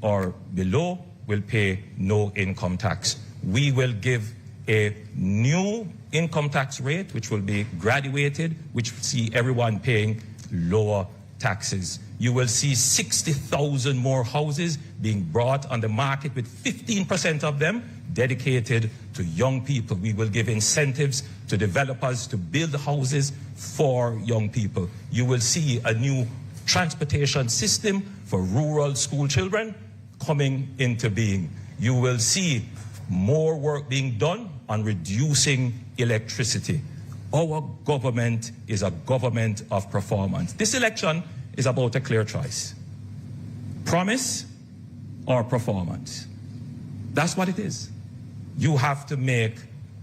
or below will pay no income tax. We will give a new income tax rate, which will be graduated, which will see everyone paying lower taxes. You will see 60,000 more houses being brought on the market, with 15% of them dedicated to young people. We will give incentives to developers to build houses for young people. You will see a new transportation system for rural school children coming into being. You will see more work being done on reducing electricity. Our government is a government of performance. This election is about a clear choice. Promise or performance. That's what it is. You have to make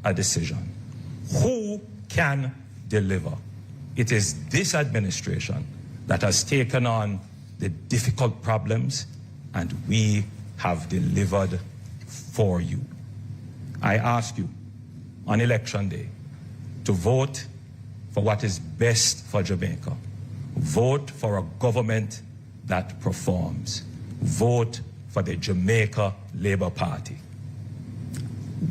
a decision. Who can deliver? It is this administration that has taken on the difficult problems, and we have delivered for you. I ask you on Election Day to vote for what is best for Jamaica. Vote for a government that performs. Vote for the Jamaica Labour Party.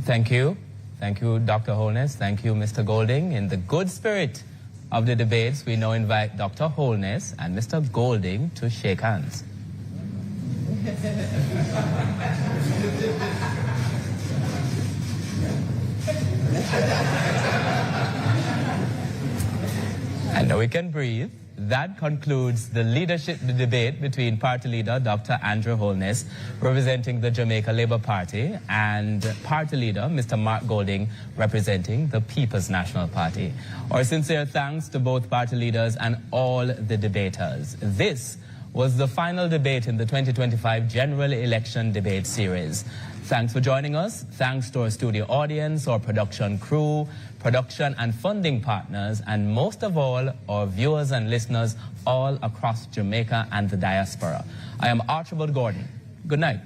Thank you. Thank you, Dr. Holness. Thank you, Mr. Golding. In the good spirit of the debates, we now invite Dr. Holness and Mr. Golding to shake hands. And now we can breathe. That concludes the leadership debate between party leader Dr. Andrew Holness, representing the Jamaica Labour Party, and party leader Mr. Mark Golding, representing the People's National Party. Our sincere thanks to both party leaders and all the debaters. This was the final debate in the 2025 General Election Debate Series. Thanks for joining us. Thanks to our studio audience, our production crew, production and funding partners, and most of all, our viewers and listeners all across Jamaica and the diaspora. I am Archibald Gordon. Good night.